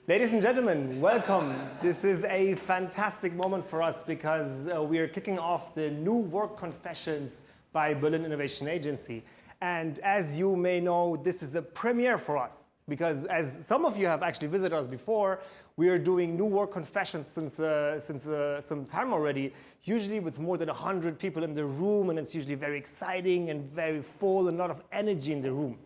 Ladies and gentlemen, welcome. This is a fantastic moment for us because we are kicking off the new work confessions by Berlin Innovation Agency. And as you may know, this is a premiere for us because as some of you have actually visited us before, we are doing new work confessions since some time already, usually with more than 100 people in the room, and it's usually very exciting and very full and a lot of energy in the room.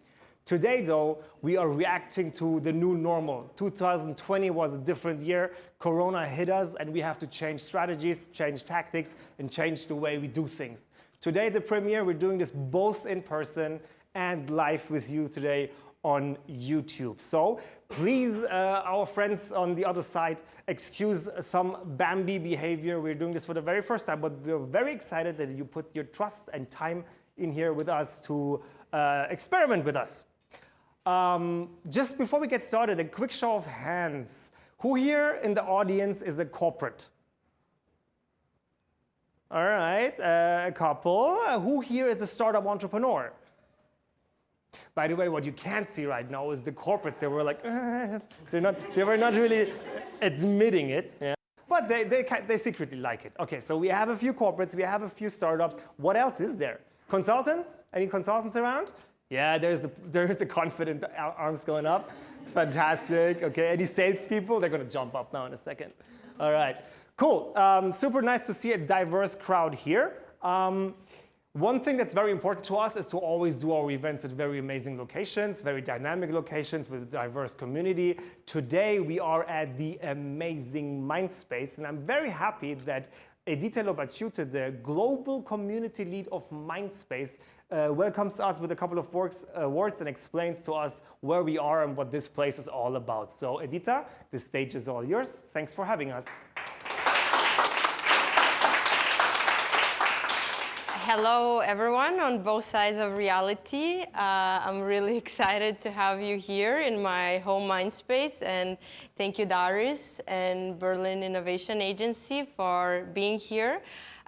Today, though, we are reacting to the new normal. 2020 was a different year. Corona hit us, and we have to change strategies, change tactics, and change the way we do things. Today, the premiere, we're doing this both in person and live with you today on YouTube. So please, our friends on the other side, excuse some Bambi behavior. We're doing this for the very first time, but we're very excited that you put your trust and time in here with us to experiment with us. Just before we get started, a quick show of hands. Who here in the audience is a corporate? All right, a couple. Who here is a startup entrepreneur? By the way, what you can't see right now is the corporates. They were like, they were not really admitting it. Yeah. But they secretly like it. Okay, so we have a few corporates, we have a few startups. What else is there? Consultants? Any consultants around? Yeah, there's the confident arms going up. Fantastic. Okay, any salespeople? They're going to jump up now in a second. All right, cool. Super nice to see a diverse crowd here. One thing that's very important to us is to always do our events at very amazing locations, very dynamic locations with a diverse community. Today, we are at the amazing Mindspace, and I'm very happy that Edita Lobaciute, the global community lead of Mindspace, welcomes us with a couple of words and explains to us where we are and what this place is all about. So Edita, the stage is all yours. Thanks for having us. Hello, everyone on both sides of reality. I'm really excited to have you here in my home Mindspace, and thank you, Darius and Berlin Innovation Agency for being here,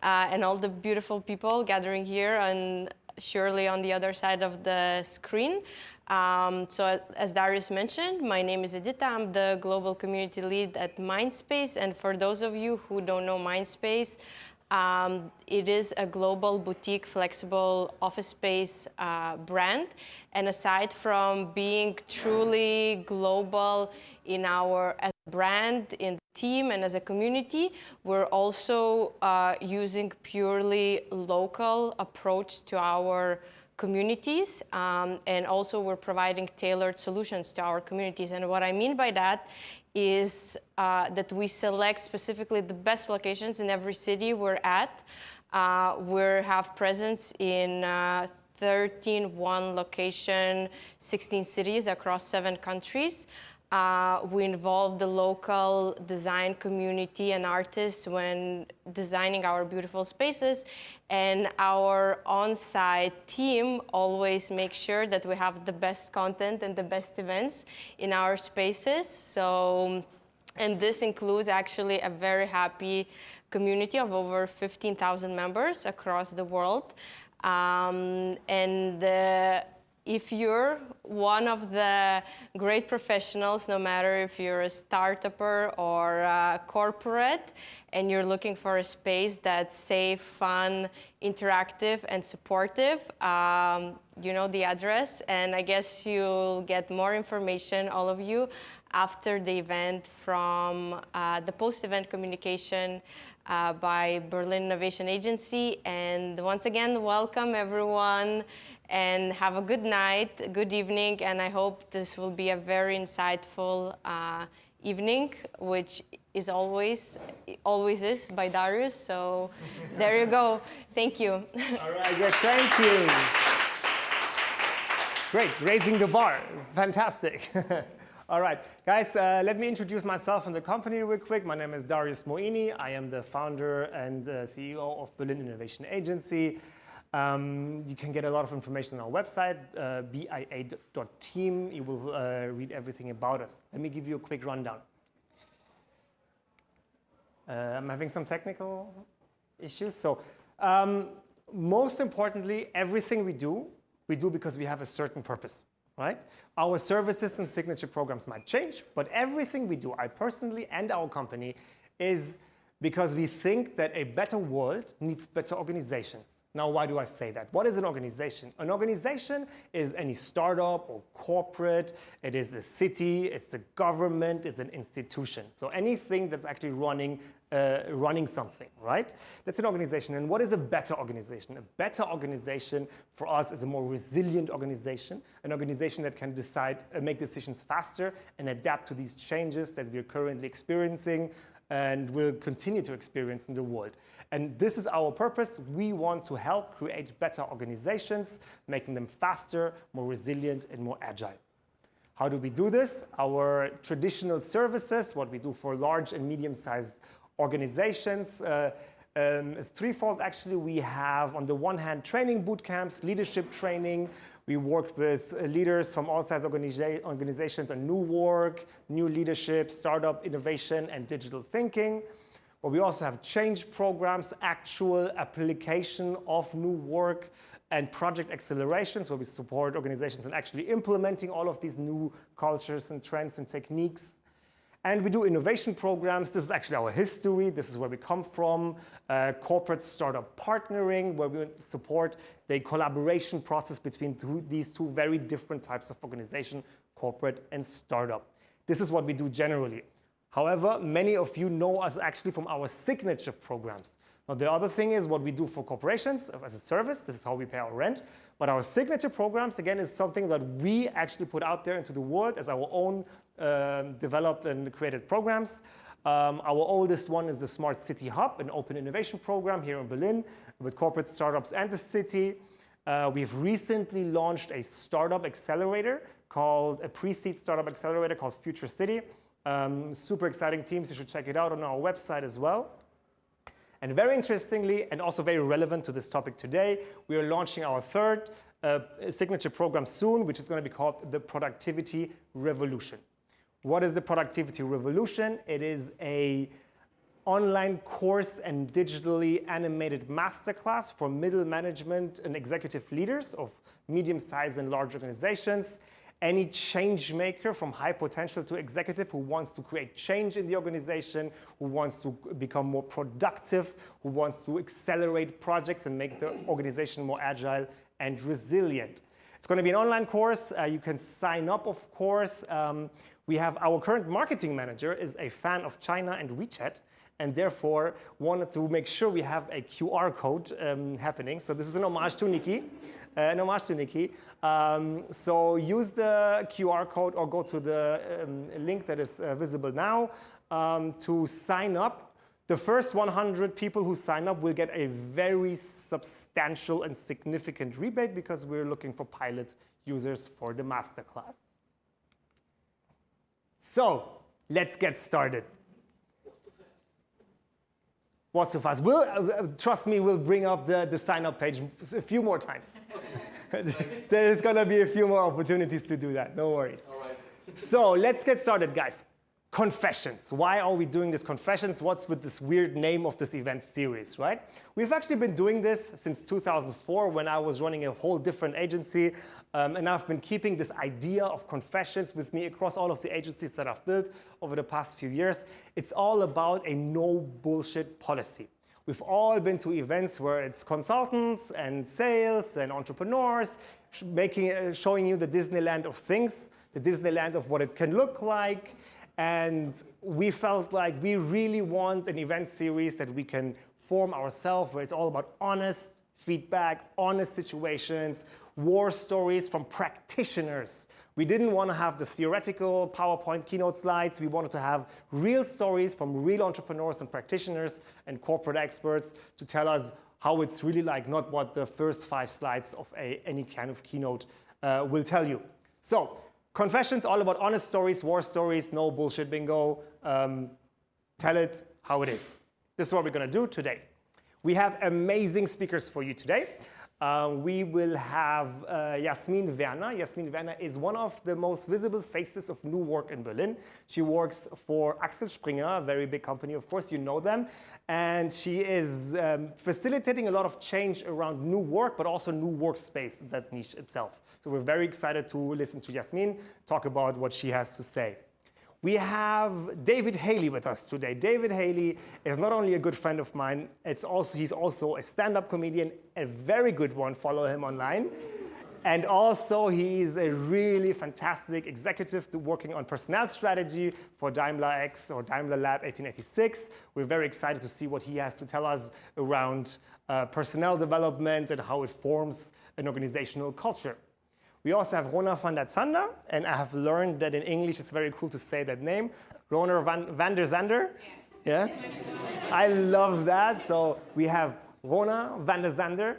and all the beautiful people gathering here and surely on the other side of the screen. So as Darius mentioned, my name is Edita. I'm the global community lead at Mindspace, and for those of you who don't know Mindspace, it is a global boutique flexible office space brand. And aside from being truly global in our as a brand, in the team, and as a community, we're also using purely local approach to our communities. And also we're providing tailored solutions to our communities. And what I mean by that is that we select specifically the best locations in every city we're at. We have presence in 13 location, 16 cities across 7 countries. We involve the local design community and artists when designing our beautiful spaces, and our on-site team always makes sure that we have the best content and the best events in our spaces. So, and this includes actually a very happy community of over 15,000 members across the world. If you're one of the great professionals, no matter if you're a startupper or a corporate, and you're looking for a space that's safe, fun, interactive, and supportive, you know the address. And I guess you'll get more information, all of you, after the event from the post-event communication by Berlin Innovation Agency. And once again, welcome everyone, and have a good night, good evening, and I hope this will be a very insightful evening, which is always is by Darius. So there you go. Thank you. All right, yes, thank you. Great, raising the bar. Fantastic. All right, guys, let me introduce myself and the company real quick. My name is Darius Moeini. I am the founder and CEO of Berlin Innovation Agency. You can get a lot of information on our website, bia.team. You will read everything about us. Let me give you a quick rundown. I'm having some technical issues. So most importantly, everything we do because we have a certain purpose. right? Our services and signature programs might change, but everything we do, I personally and our company, is because we think that a better world needs better organizations. Now, why do I say that? What is an organization? An organization is any startup or corporate. It is a city, it's a government, it's an institution. So anything that's actually running something, right? That's an organization. And what is a better organization? A better organization for us is a more resilient organization, an organization that can make decisions faster and adapt to these changes that we're currently experiencing and will continue to experience in the world. And this is our purpose. We want to help create better organizations, making them faster, more resilient, and more agile. How do we do this? Our traditional services, what we do for large and medium-sized organizations, is threefold. Actually, we have, on the one hand, training boot camps, leadership training. We work with leaders from all size organizations on new work, new leadership, startup innovation, and digital thinking. But we also have change programs, actual application of new work, and project accelerations, where we support organizations in actually implementing all of these new cultures and trends and techniques. And we do innovation programs. This is actually our history. This is where we come from. Corporate startup partnering, where we support the collaboration process between these two very different types of organization, corporate and startup. This is what we do generally. However, many of you know us actually from our signature programs. Now, the other thing is what we do for corporations as a service. This is how we pay our rent. But our signature programs, again, is something that we actually put out there into the world as our own developed and created programs. Our oldest one is the Smart City Hub, an open innovation program here in Berlin with corporate startups and the city. We've recently launched a startup accelerator a pre-seed startup accelerator called Future City. Super exciting teams. You should check it out on our website as well. And very interestingly, and also very relevant to this topic today, we are launching our third signature program soon, which is going to be called the Productivity Revolution. What is the Productivity Revolution? It is an online course and digitally animated masterclass for middle management and executive leaders of medium-sized and large organizations. Any change maker from high potential to executive who wants to create change in the organization, who wants to become more productive, who wants to accelerate projects and make the organization more agile and resilient. It's going to be an online course. You can sign up, of course. We have our current marketing manager is a fan of China and WeChat, and therefore wanted to make sure we have a QR code happening. So this is an homage to Nikki. So use the QR code or go to the link that is visible now to sign up. The first 100 people who sign up will get a very substantial and significant rebate because we're looking for pilot users for the masterclass. So let's get started. Was too fast. Trust me, we'll bring up the sign-up page a few more times. There's going to be a few more opportunities to do that. No worries. All right. So let's get started, guys. Confessions. Why are we doing this confessions? What's with this weird name of this event series, right? We've actually been doing this since 2004 when I was running a whole different agency. And I've been keeping this idea of confessions with me across all of the agencies that I've built over the past few years. It's all about a no bullshit policy. We've all been to events where it's consultants and sales and entrepreneurs showing you the Disneyland of things, the Disneyland of what it can look like. And we felt like we really want an event series that we can form ourselves, where it's all about honest feedback, honest situations, war stories from practitioners. We didn't want to have the theoretical PowerPoint keynote slides. We wanted to have real stories from real entrepreneurs and practitioners and corporate experts to tell us how it's really like, not what the first 5 slides of any kind of keynote will tell you. So, confessions, all about honest stories, war stories, no bullshit bingo. Tell it how it is. This is what we're going to do today. We have amazing speakers for you today. We will have Jasmine Werner. Jasmine Werner is one of the most visible faces of new work in Berlin. She works for Axel, a very big company, of course, you know them. And she is facilitating a lot of change around new work, but also new workspace, that niche itself. So we're very excited to listen to Jasmine talk about what she has to say. We have David Hailey with us today. David Hailey is not only a good friend of mine, he's also a stand-up comedian, a very good one. Follow him online. And also, he's a really fantastic executive working on personnel strategy for Daimler X or Daimler Lab 1886. We're very excited to see what he has to tell us around personnel development and how it forms an organizational culture. We also have Rona van der Zander, and I have learned that in English it's very cool to say that name. Rona van der Zander? Yeah. I love that. So we have Rona van der Zander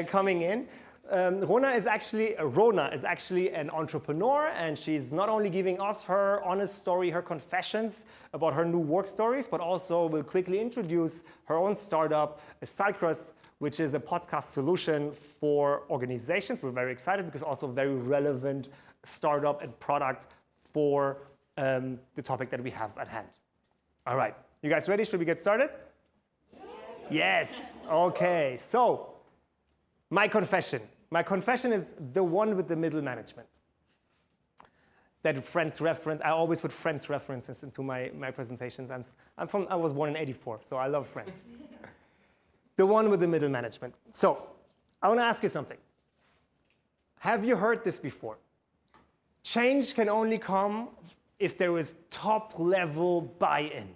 coming in. Rona is actually an entrepreneur, and she's not only giving us her honest story, her confessions about her new work stories, but also will quickly introduce her own startup, Cycrus, which is a podcast solution for organizations. We're very excited because also very relevant startup and product for the topic that we have at hand. All right, you guys ready? Should we get started? Yes. Okay, so my confession. My confession is the one with the middle management. That Friends reference, I always put Friends references into my presentations. I was born in '84, so I love Friends. The one with the middle management. So, I want to ask you something. Have you heard this before? Change can only come if there is top-level buy-in.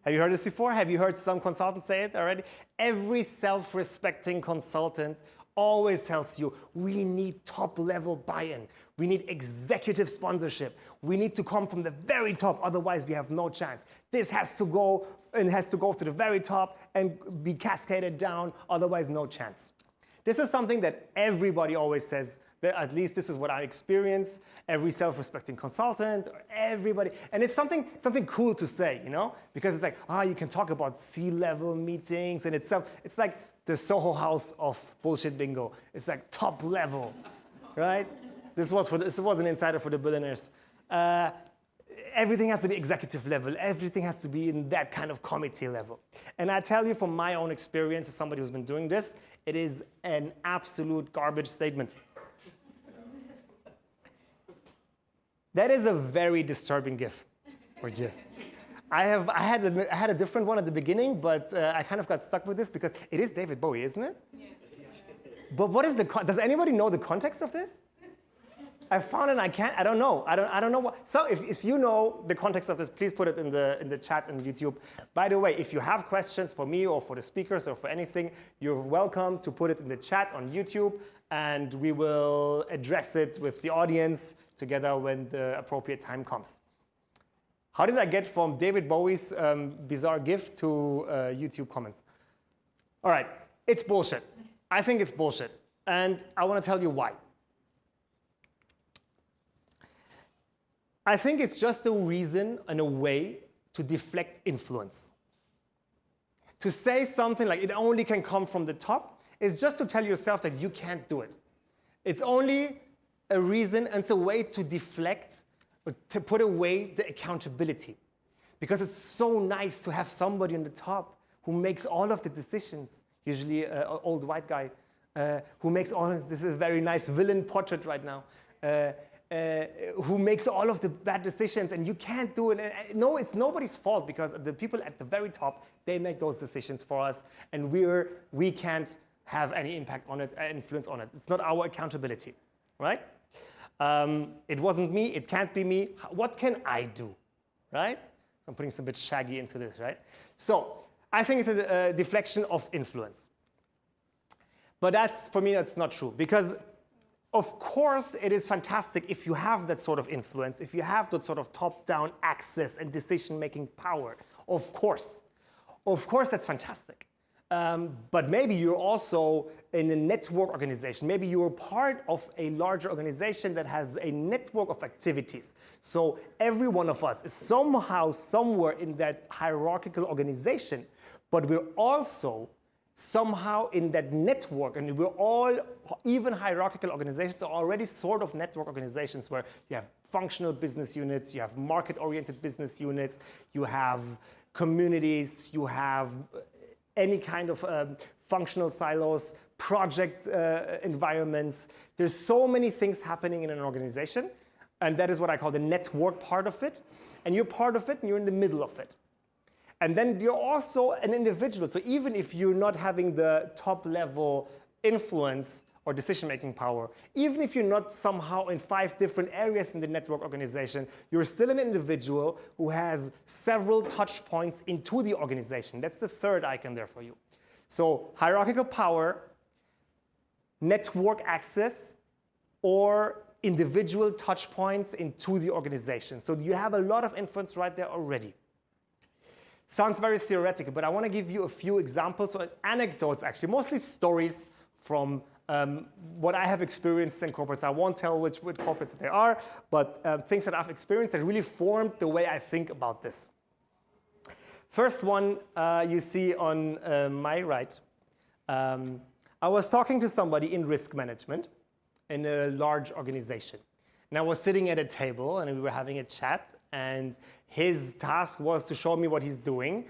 Have you heard this before? Have you heard some consultants say it already? Every self-respecting consultant always tells you, we need top-level buy-in. We need executive sponsorship. We need to come from the very top, otherwise we have no chance. This has to go to the very top and be cascaded down, otherwise no chance. This is something that everybody always says, that at least this is what I experience, every self-respecting consultant, or everybody, and it's something cool to say, you know? Because it's like, you can talk about C-level meetings, and it's like the Soho House of bullshit bingo. It's like top level, right? This was an insider for the billionaires. Everything has to be executive level. Everything has to be in that kind of committee level. And I tell you from my own experience as somebody who's been doing this, it is an absolute garbage statement. That is a very disturbing GIF or GIF. I had a different one at the beginning, but I kind of got stuck with this because it is David Bowie, isn't it? Yeah. But what is does anybody know the context of this? I found it, I don't know. I don't know what. So if you know the context of this, please put it in the chat on YouTube. By the way, if you have questions for me or for the speakers or for anything, you're welcome to put it in the chat on YouTube, and we will address it with the audience together when the appropriate time comes. How did I get from David Bowie's bizarre GIF to YouTube comments? All right, it's bullshit. I think it's bullshit, and I want to tell you why. I think it's just a reason and a way to deflect influence. To say something like it only can come from the top is just to tell yourself that you can't do it. It's only a reason and it's a way to deflect, to put away the accountability. Because it's so nice to have somebody on the top who makes all of the decisions, usually an old white guy, who makes all of this is a very nice villain portrait right now. Who makes all of the bad decisions, and you can't do it. No, it's nobody's fault because the people at the very top, they make those decisions for us, and we can't have any impact on it, influence on it. It's not our accountability, right? It wasn't me, it can't be me. What can I do, right? I'm putting some bit shaggy into this, right? So I think it's a deflection of influence. But for me, that's not true because of course, it is fantastic if you have that sort of influence, if you have that sort of top-down access and decision-making power. Of course, that's fantastic. But maybe you're also in a network organization. Maybe you're part of a larger organization that has a network of activities. So every one of us is somehow, somewhere in that hierarchical organization, but we're also somehow in that network, and we're all, even hierarchical organizations are already sort of network organizations where you have functional business units, you have market-oriented business units, you have communities, you have any kind of functional silos, project environments. There's so many things happening in an organization, and that is what I call the network part of it. And you're part of it, and you're in the middle of it. And then you're also an individual. So even if you're not having the top level influence or decision-making power, even if you're not somehow in 5 different areas in the network organization, you're still an individual who has several touch points into the organization. That's the third icon there for you. So hierarchical power, network access, or individual touch points into the organization. So you have a lot of influence right there already. Sounds very theoretical, but I want to give you a few examples, or anecdotes actually, mostly stories from what I have experienced in corporates. I won't tell which corporates they are, but things that I've experienced that really formed the way I think about this. First one you see on my right. I was talking to somebody in risk management in a large organization. And I was sitting at a table and we were having a chat, and his task was to show me what he's doing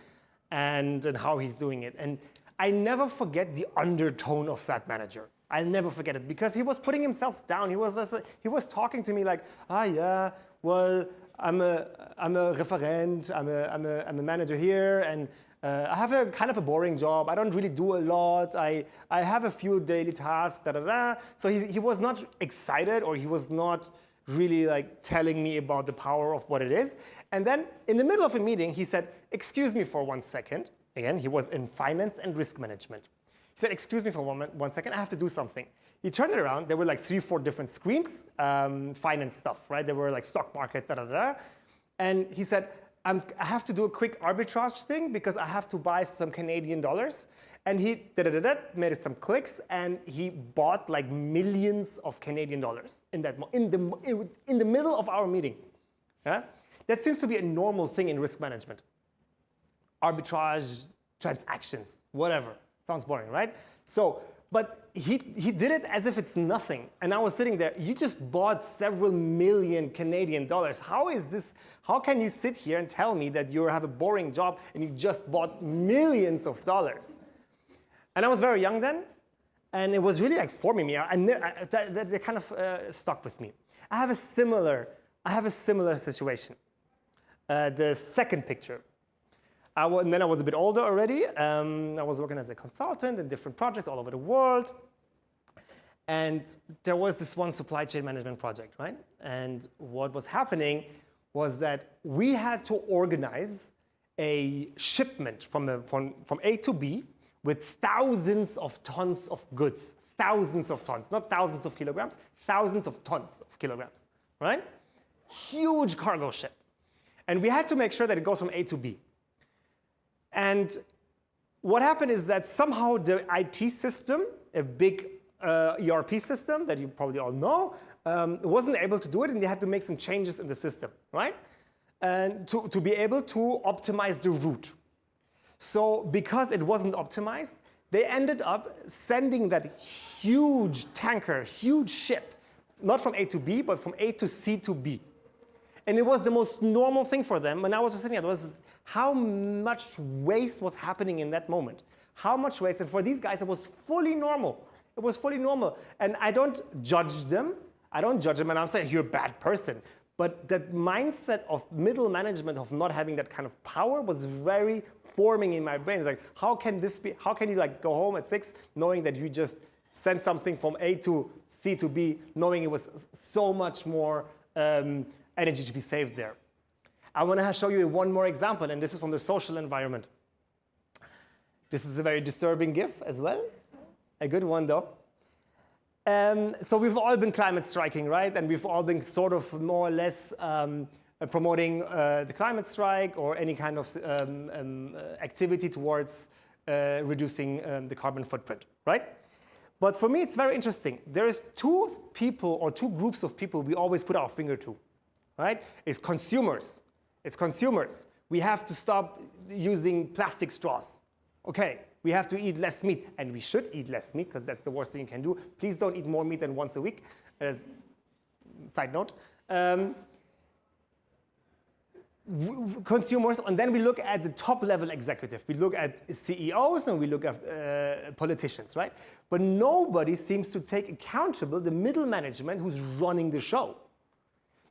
and how he's doing it. And I never forget the undertone of that manager. I'll never forget it, because he was putting himself down. He was talking to me like, yeah, well, I'm a referent, I'm a manager here, and I have a kind of a boring job. I don't really do a lot. I have a few daily tasks, da da da. So he was not excited, or he was not really like telling me about the power of what it is. And then in the middle of a meeting, he said, "Excuse me for 1 second." Again, he was in finance and risk management. He said, "Excuse me for one second, I have to do something." He turned it around. There were like 3 or 4 different screens, finance stuff, right? There were like stock market, da da da. And he said, I have to do a quick arbitrage thing because I have to buy some Canadian dollars. And he made some clicks, and he bought like millions of Canadian dollars in the middle of our meeting. Yeah? That seems to be a normal thing in risk management. Arbitrage, transactions, whatever. Sounds boring, right? So, but he did it as if it's nothing. And I was sitting there, you just bought several million Canadian dollars. How is this? How can you sit here and tell me that you have a boring job and you just bought millions of dollars? And I was very young then, and it was really like forming me. That kind of stuck with me. I have a similar situation. The second picture. And then I was a bit older already. I was working as a consultant in different projects all over the world. And there was this one supply chain management project, right? And what was happening was that we had to organize a shipment from A to B with thousands of tons of goods. Thousands of tons, not thousands of kilograms, thousands of tons of kilograms, right? Huge cargo ship. And we had to make sure that it goes from A to B. And what happened is that somehow the IT system, a big ERP system that you probably all know, wasn't able to do it, and they had to make some changes in the system, right? And to be able to optimize the route. So because it wasn't optimized, they ended up sending that huge tanker, huge ship, not from A to B, but from A to C to B. And it was the most normal thing for them. And I was just thinking, how much waste was happening in that moment? How much waste? And for these guys, it was fully normal. It was fully normal. And I don't judge them. I don't judge them, and I'm saying you're a bad person. But that mindset of middle management, of not having that kind of power, was very forming in my brain. It's like, how can this be? How can you like go home at 6 knowing that you just sent something from A to C to B, knowing it was so much more energy to be saved there? I want to show you one more example, and this is from the social environment. This is a very disturbing GIF as well. A good one, though. So we've all been climate striking, right? And we've all been sort of more or less promoting the climate strike or any kind of activity towards reducing the carbon footprint, right? But for me, it's very interesting. There's 2 people or 2 groups of people we always put our finger to, right? It's consumers. It's consumers. We have to stop using plastic straws. Okay, we have to eat less meat, and we should eat less meat because that's the worst thing you can do. Please don't eat more meat than once a week. Side note. consumers, and then we look at the top level executive. We look at CEOs and we look at politicians, right? But nobody seems to take accountable the middle management who's running the show.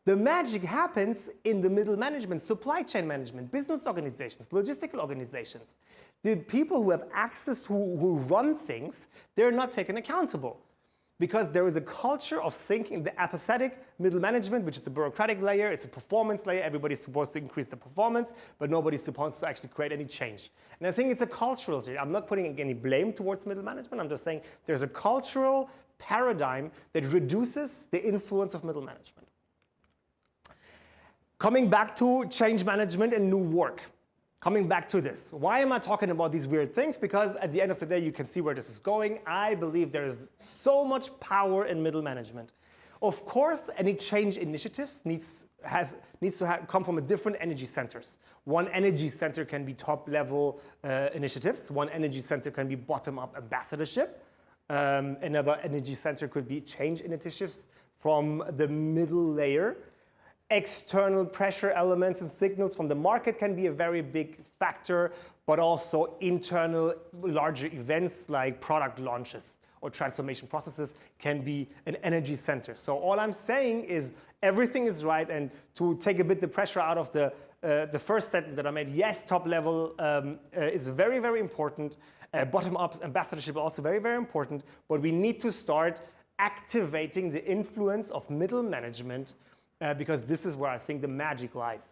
The magic happens in the middle management, supply chain management, business organizations, logistical organizations. The people who have access to, who run things, they're not taken accountable. Because there is a culture of thinking, the apathetic middle management, which is the bureaucratic layer, it's a performance layer, everybody's supposed to increase the performance, but nobody's supposed to actually create any change. And I think it's a cultural change. I'm not putting any blame towards middle management, I'm just saying there's a cultural paradigm that reduces the influence of middle management. Coming back to change management and new work. Coming back to this, why am I talking about these weird things? Because at the end of the day, you can see where this is going. I believe there is so much power in middle management. Of course, any change initiatives needs to come from a different energy centers. One energy center can be top-level initiatives. One energy center can be bottom-up ambassadorship. Another energy center could be change initiatives from the middle layer. External pressure elements and signals from the market can be a very big factor, but also internal larger events like product launches or transformation processes can be an energy center. So all I'm saying is everything is right, and to take a bit the pressure out of the first statement that I made, yes, top level is very, very important. Bottom-up ambassadorship is also very, very important, but we need to start activating the influence of middle management because this is where I think the magic lies.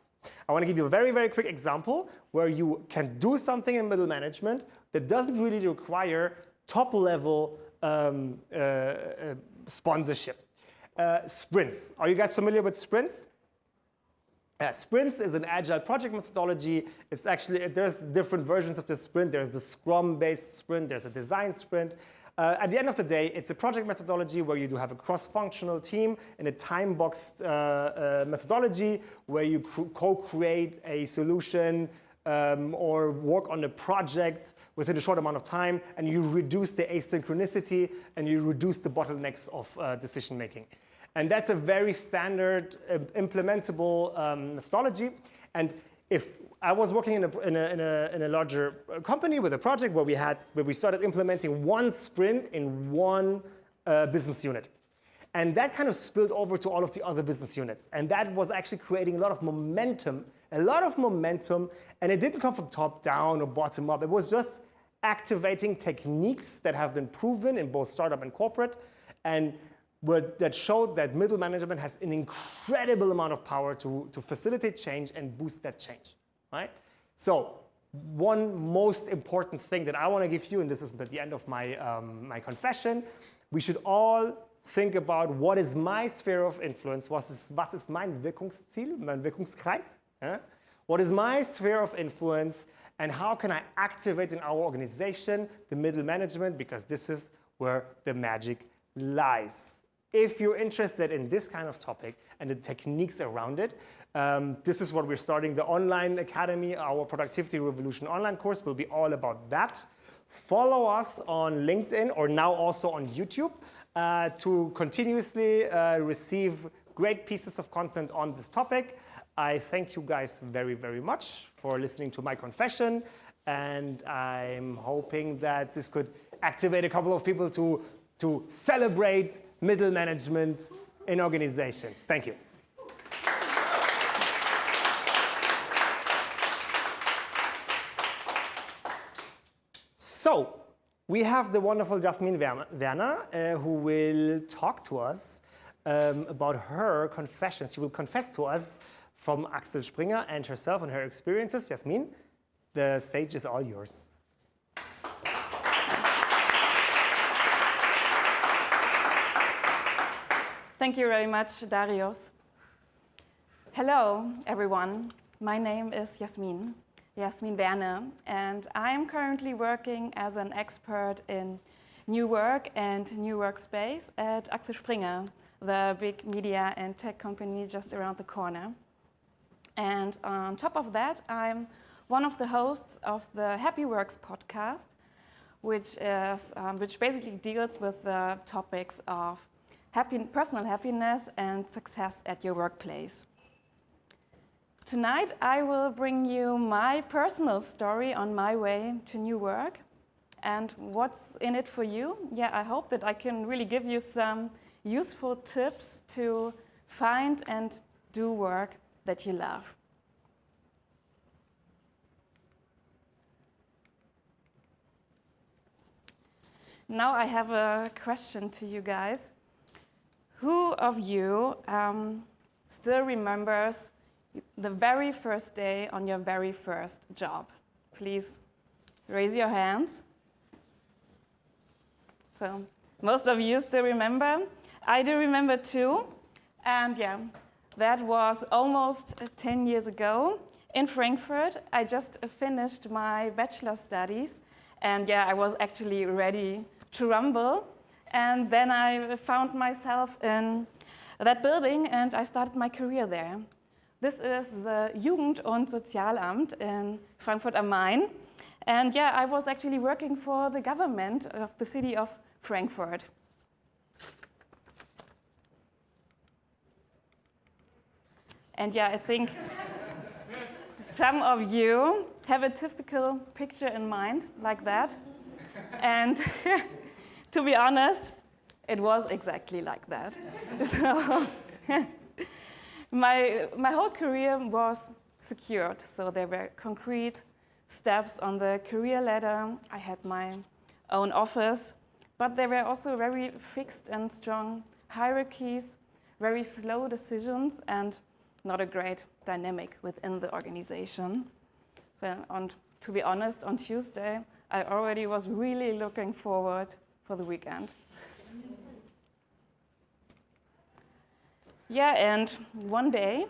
I want to give you a very, very quick example where you can do something in middle management that doesn't really require top-level sponsorship. Sprints. Are you guys familiar with sprints? Sprints is an agile project methodology. It's actually, there's different versions of the sprint. There's the Scrum-based sprint. There's a design sprint. At the end of the day, it's a project methodology where you do have a cross-functional team in a time-boxed methodology where you co-create a solution or work on a project within a short amount of time, and you reduce the asynchronicity and you reduce the bottlenecks of decision-making. And that's a very standard implementable methodology. And if I was working in a larger company with a project where we started implementing one sprint in one business unit. And that kind of spilled over to all of the other business units. And that was actually creating a lot of momentum, and it didn't come from top down or bottom up. It was just activating techniques that have been proven in both startup and corporate, and that showed that middle management has an incredible amount of power to facilitate change and boost that change, right? So one most important thing that I want to give you, and this is at the end of my, my confession, we should all think about what is my sphere of influence, was ist mein Wirkungsziel, mein Wirkungskreis? Yeah? What is my sphere of influence, and how can I activate in our organization the middle management, because this is where the magic lies. If you're interested in this kind of topic and the techniques around it, this is what we're starting. The online academy, our Productivity Revolution online course will be all about that. Follow us on LinkedIn or now also on YouTube to continuously receive great pieces of content on this topic. I thank you guys very, very much for listening to my confession, and I'm hoping that this could activate a couple of people to celebrate middle management in organizations. Thank you. So, we have the wonderful Jasmine Werner, who will talk to us about her confession. She will confess to us from Axel Springer and herself and her experiences. Jasmine, the stage is all yours. Thank you very much, Darius. Hello, everyone. My name is Jasmine Werner, and I'm currently working as an expert in new work and new workspace at Axel Springer, the big media and tech company just around the corner. And on top of that, I'm one of the hosts of the Happy Works podcast, which basically deals with the topics of personal happiness and success at your workplace. Tonight, I will bring you my personal story on my way to new work and what's in it for you. Yeah, I hope that I can really give you some useful tips to find and do work that you love. Now I have a question to you guys. Who of you still remembers the very first day on your very first job? Please raise your hands. So most of you still remember. I do remember too. And yeah, that was almost 10 years ago in Frankfurt. I just finished my bachelor studies. And yeah, I was actually ready to rumble. And then I found myself in that building and I started my career there. This is the Jugend- und Sozialamt in Frankfurt am Main. And yeah, I was actually working for the government of the city of Frankfurt. And yeah, I think some of you have a typical picture in mind like that. And to be honest, it was exactly like that. So my whole career was secured. So there were concrete steps on the career ladder. I had my own office, but there were also very fixed and strong hierarchies, very slow decisions, and not a great dynamic within the organization. So, and to be honest, on Tuesday, I already was really looking forward for the weekend. Yeah, and one day,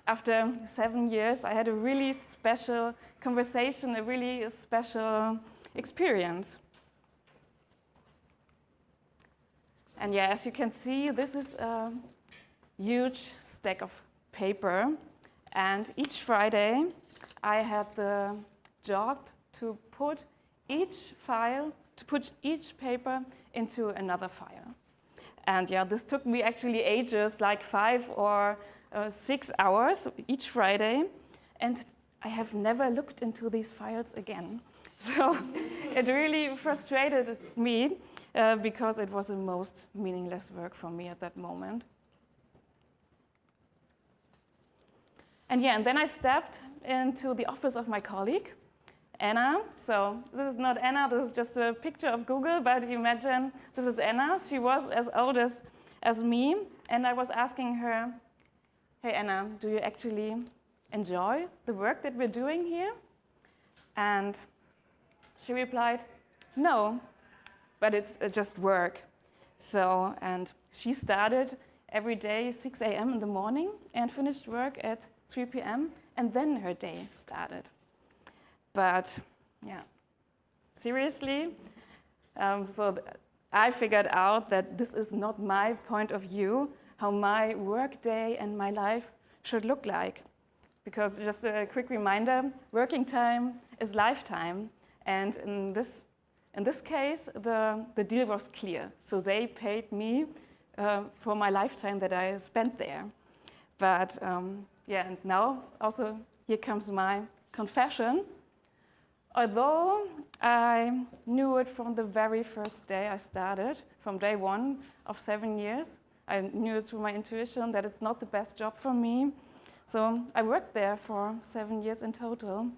after 7 years, I had a really special conversation, a really special experience. And yeah, as you can see, this is a huge stack of paper. And each Friday, I had the job to put each paper into another file. And yeah, this took me actually ages, like 5 or 6 hours each Friday. And I have never looked into these files again. So it really frustrated me because it was the most meaningless work for me at that moment. And yeah, and then I stepped into the office of my colleague, Anna. So this is not Anna, this is just a picture of Google, but imagine this is Anna. She was as old as me, and I was asking her, hey Anna, do you actually enjoy the work that we're doing here? And she replied, no, but it's just work. So, and she started every day 6 a.m. in the morning and finished work at 3 p.m. and then her day started. But yeah, seriously, I figured out that this is not my point of view, how my work day and my life should look like. Because just a quick reminder, working time is lifetime. And in this case, the deal was clear. So they paid me for my lifetime that I spent there. But yeah, and now also here comes my confession. Although I knew it from the very first day I started, from day 1 of 7 years, I knew it through my intuition that it's not the best job for me. So I worked there for 7 years in total.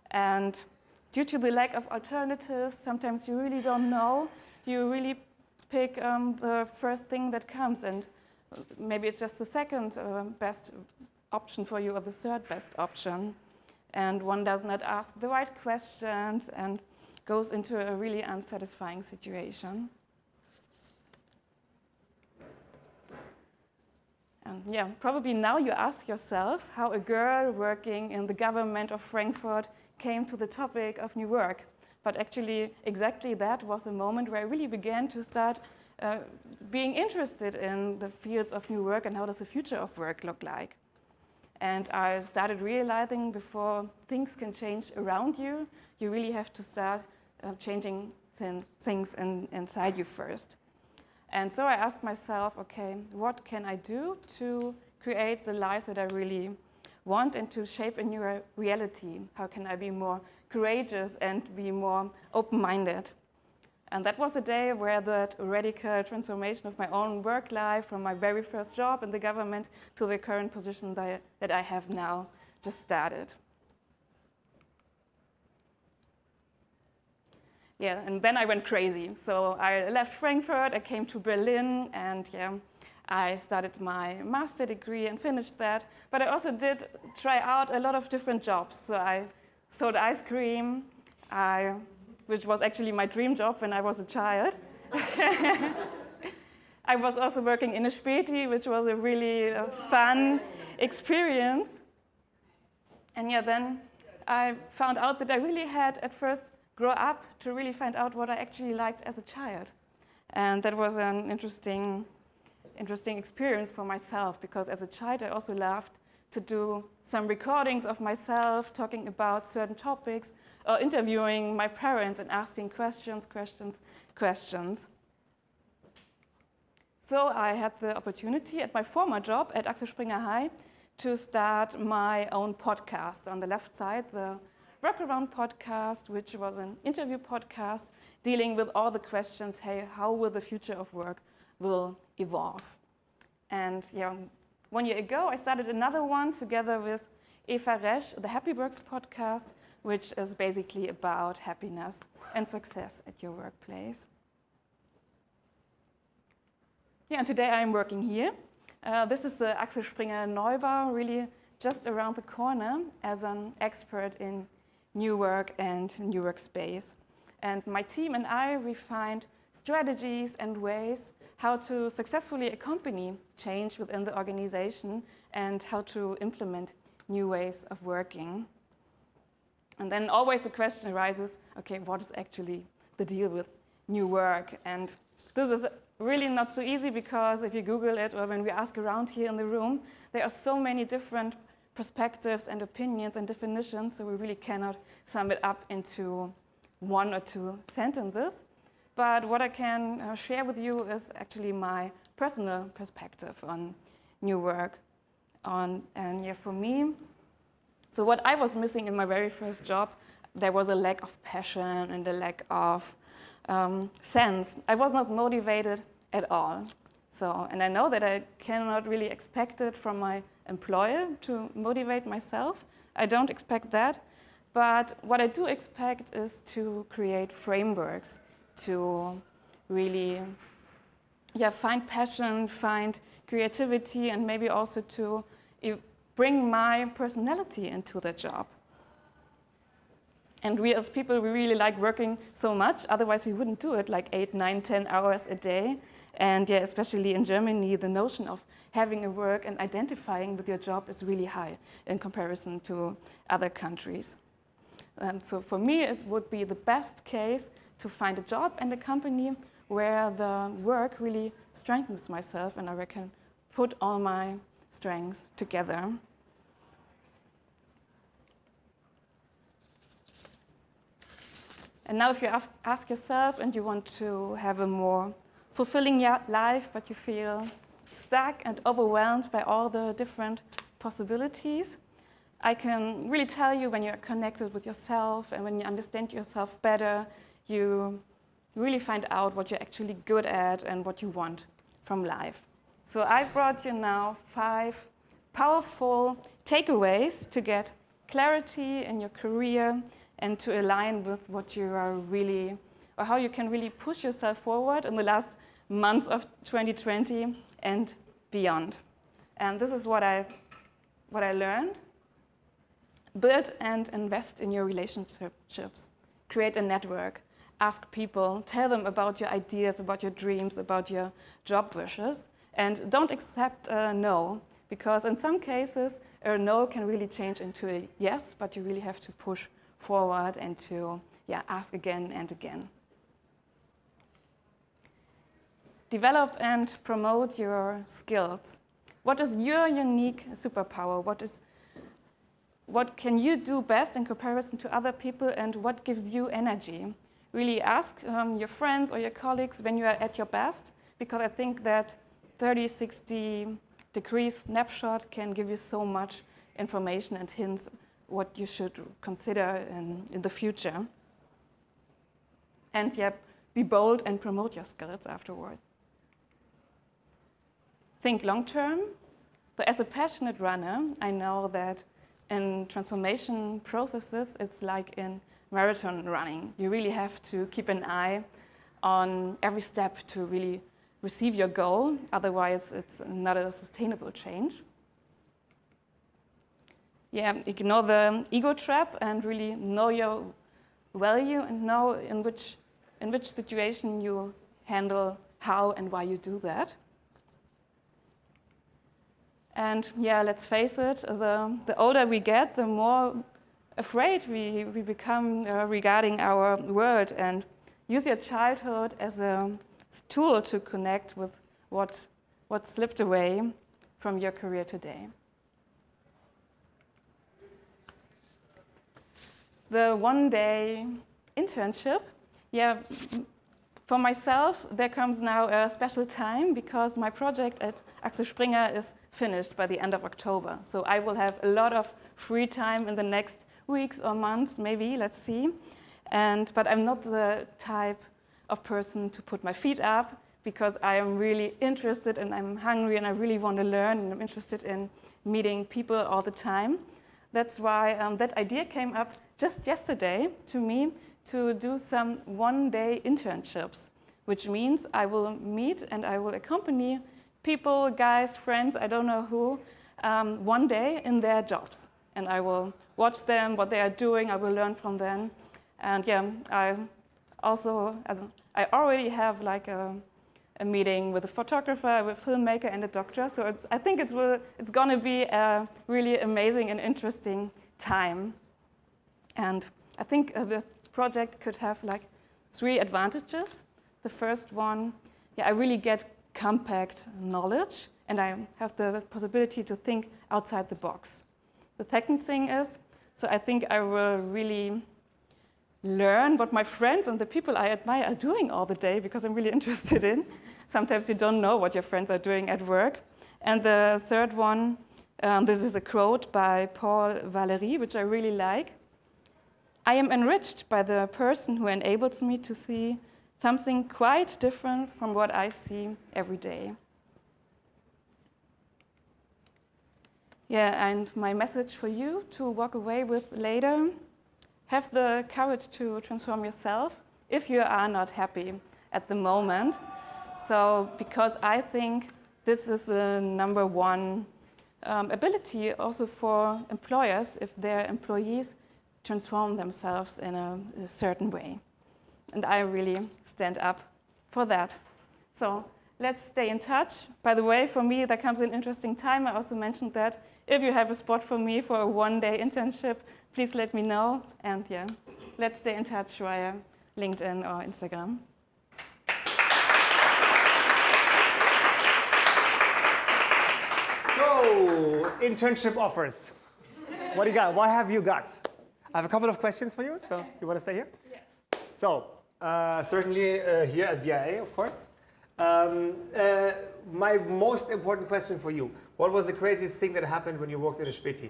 And due to the lack of alternatives, sometimes you really don't know. You really pick the first thing that comes, and maybe it's just the second best option for you or the third best option. And one does not ask the right questions and goes into a really unsatisfying situation. And yeah, probably now you ask yourself how a girl working in the government of Frankfurt came to the topic of new work. But actually, exactly that was a moment where I really began to start being interested in the fields of new work and how does the future of work look like. And I started realizing before things can change around you, you really have to start changing things inside you first. And so I asked myself, okay, what can I do to create the life that I really want and to shape a new reality? How can I be more courageous and be more open-minded? And that was a day where that radical transformation of my own work life from my very first job in the government to the current position that I have now just started. Yeah, and then I went crazy. So I left Frankfurt, I came to Berlin, and yeah, I started my master degree and finished that. But I also did try out a lot of different jobs. So I sold ice cream, which was actually my dream job when I was a child. I was also working in a Späti, which was a really fun experience. And yeah, then I found out that I really had at first grow up to really find out what I actually liked as a child. And that was an interesting experience for myself, because as a child I also loved to do some recordings of myself talking about certain topics or interviewing my parents and asking questions. So I had the opportunity at my former job at Axel High to start my own podcast. On the left side, the Workaround podcast, which was an interview podcast dealing with all the questions, hey, how will the future of work will evolve? And yeah, 1 year ago, I started another one together with Eva Resch, the Happy Works podcast, which is basically about happiness and success at your workplace. Yeah, and today I'm working here. This is the Axel Springer Neubau, really just around the corner, as an expert in new work and new workspace. And my team and I, we find strategies and ways how to successfully accompany change within the organization and how to implement new ways of working. And then always the question arises, okay, what is actually the deal with new work? And this is really not so easy, because if you Google it or when we ask around here in the room, there are so many different perspectives and opinions and definitions, so we really cannot sum it up into 1 or 2 sentences. But what I can share with you is actually my personal perspective on new work. And yeah, for me, so what I was missing in my very first job, there was a lack of passion and a lack of sense. I was not motivated at all. So, and I know that I cannot really expect it from my employer to motivate myself. I don't expect that. But what I do expect is to create frameworks to really find passion, find creativity, and maybe also to bring my personality into the job. And we as people, we really like working so much, otherwise we wouldn't do it like 8, 9, 10 hours a day. And yeah, especially in Germany, the notion of having a work and identifying with your job is really high in comparison to other countries. And so for me, it would be the best case to find a job and a company where the work really strengthens myself and I can put all my strengths together. And now if you ask yourself and you want to have a more fulfilling life, but you feel stuck and overwhelmed by all the different possibilities, I can really tell you, when you're connected with yourself and when you understand yourself better, you really find out what you're actually good at and what you want from life. So I brought you now 5 powerful takeaways to get clarity in your career and to align with what you are really, or how you can really push yourself forward in the last months of 2020 and beyond. And this is what I learned. Build and invest in your relationships. Create a network. Ask people. Tell them about your ideas, about your dreams, about your job wishes. And don't accept a no, because in some cases, a no can really change into a yes, but you really have to push forward and to ask again and again. Develop and promote your skills. What is your unique superpower? What can you do best in comparison to other people, and what gives you energy? Really ask your friends or your colleagues when you are at your best, because I think that 30, 60 degree snapshot can give you so much information and hints what you should consider in the future. And yeah, be bold and promote your skills afterwards. Think long term. So as a passionate runner, I know that in transformation processes, it's like in marathon running. You really have to keep an eye on every step to really receive your goal. Otherwise, it's not a sustainable change. Yeah, ignore the ego trap and really know your value and know in which situation you handle how and why you do that. And yeah, let's face it, the older we get, the more afraid we become regarding our world, and use your childhood as a tool to connect with what slipped away from your career today. The one-day internship, yeah, for myself, there comes now a special time because my project at Axel Springer is finished by the end of October. So I will have a lot of free time in the next weeks or months, maybe, let's see. But I'm not the type of person to put my feet up because I am really interested and I'm hungry and I really want to learn and I'm interested in meeting people all the time. That's why that idea came up just yesterday to me to do some one-day internships, which means I will meet and I will accompany people, guys, friends, I don't know who, one day in their jobs. And I will watch them, what they are doing, I will learn from them. And yeah, I already have like a meeting with a photographer, with a filmmaker, and a doctor. So I think it's going to be a really amazing and interesting time. And I think the project could have like 3 advantages. The first one, yeah, I really get compact knowledge, and I have the possibility to think outside the box. The second thing is, so I think I will really learn what my friends and the people I admire are doing all the day because I'm really interested in. Sometimes you don't know what your friends are doing at work. And the third one, this is a quote by Paul Valéry, which I really like. I am enriched by the person who enables me to see something quite different from what I see every day. Yeah, and my message for you to walk away with later, have the courage to transform yourself if you are not happy at the moment. So, because I think this is the number one ability also for employers if their employees transform themselves in a certain way. And I really stand up for that. So let's stay in touch. By the way, for me, there comes an interesting time. I also mentioned that if you have a spot for me for a one-day internship, please let me know. And yeah, let's stay in touch via LinkedIn or Instagram. So, internship offers. What do you got? What have you got? I have a couple of questions for you. So, you want to stay here? Yeah. So, certainly here at BIA, of course. My most important question for you. What was the craziest thing that happened when you worked in a Späti?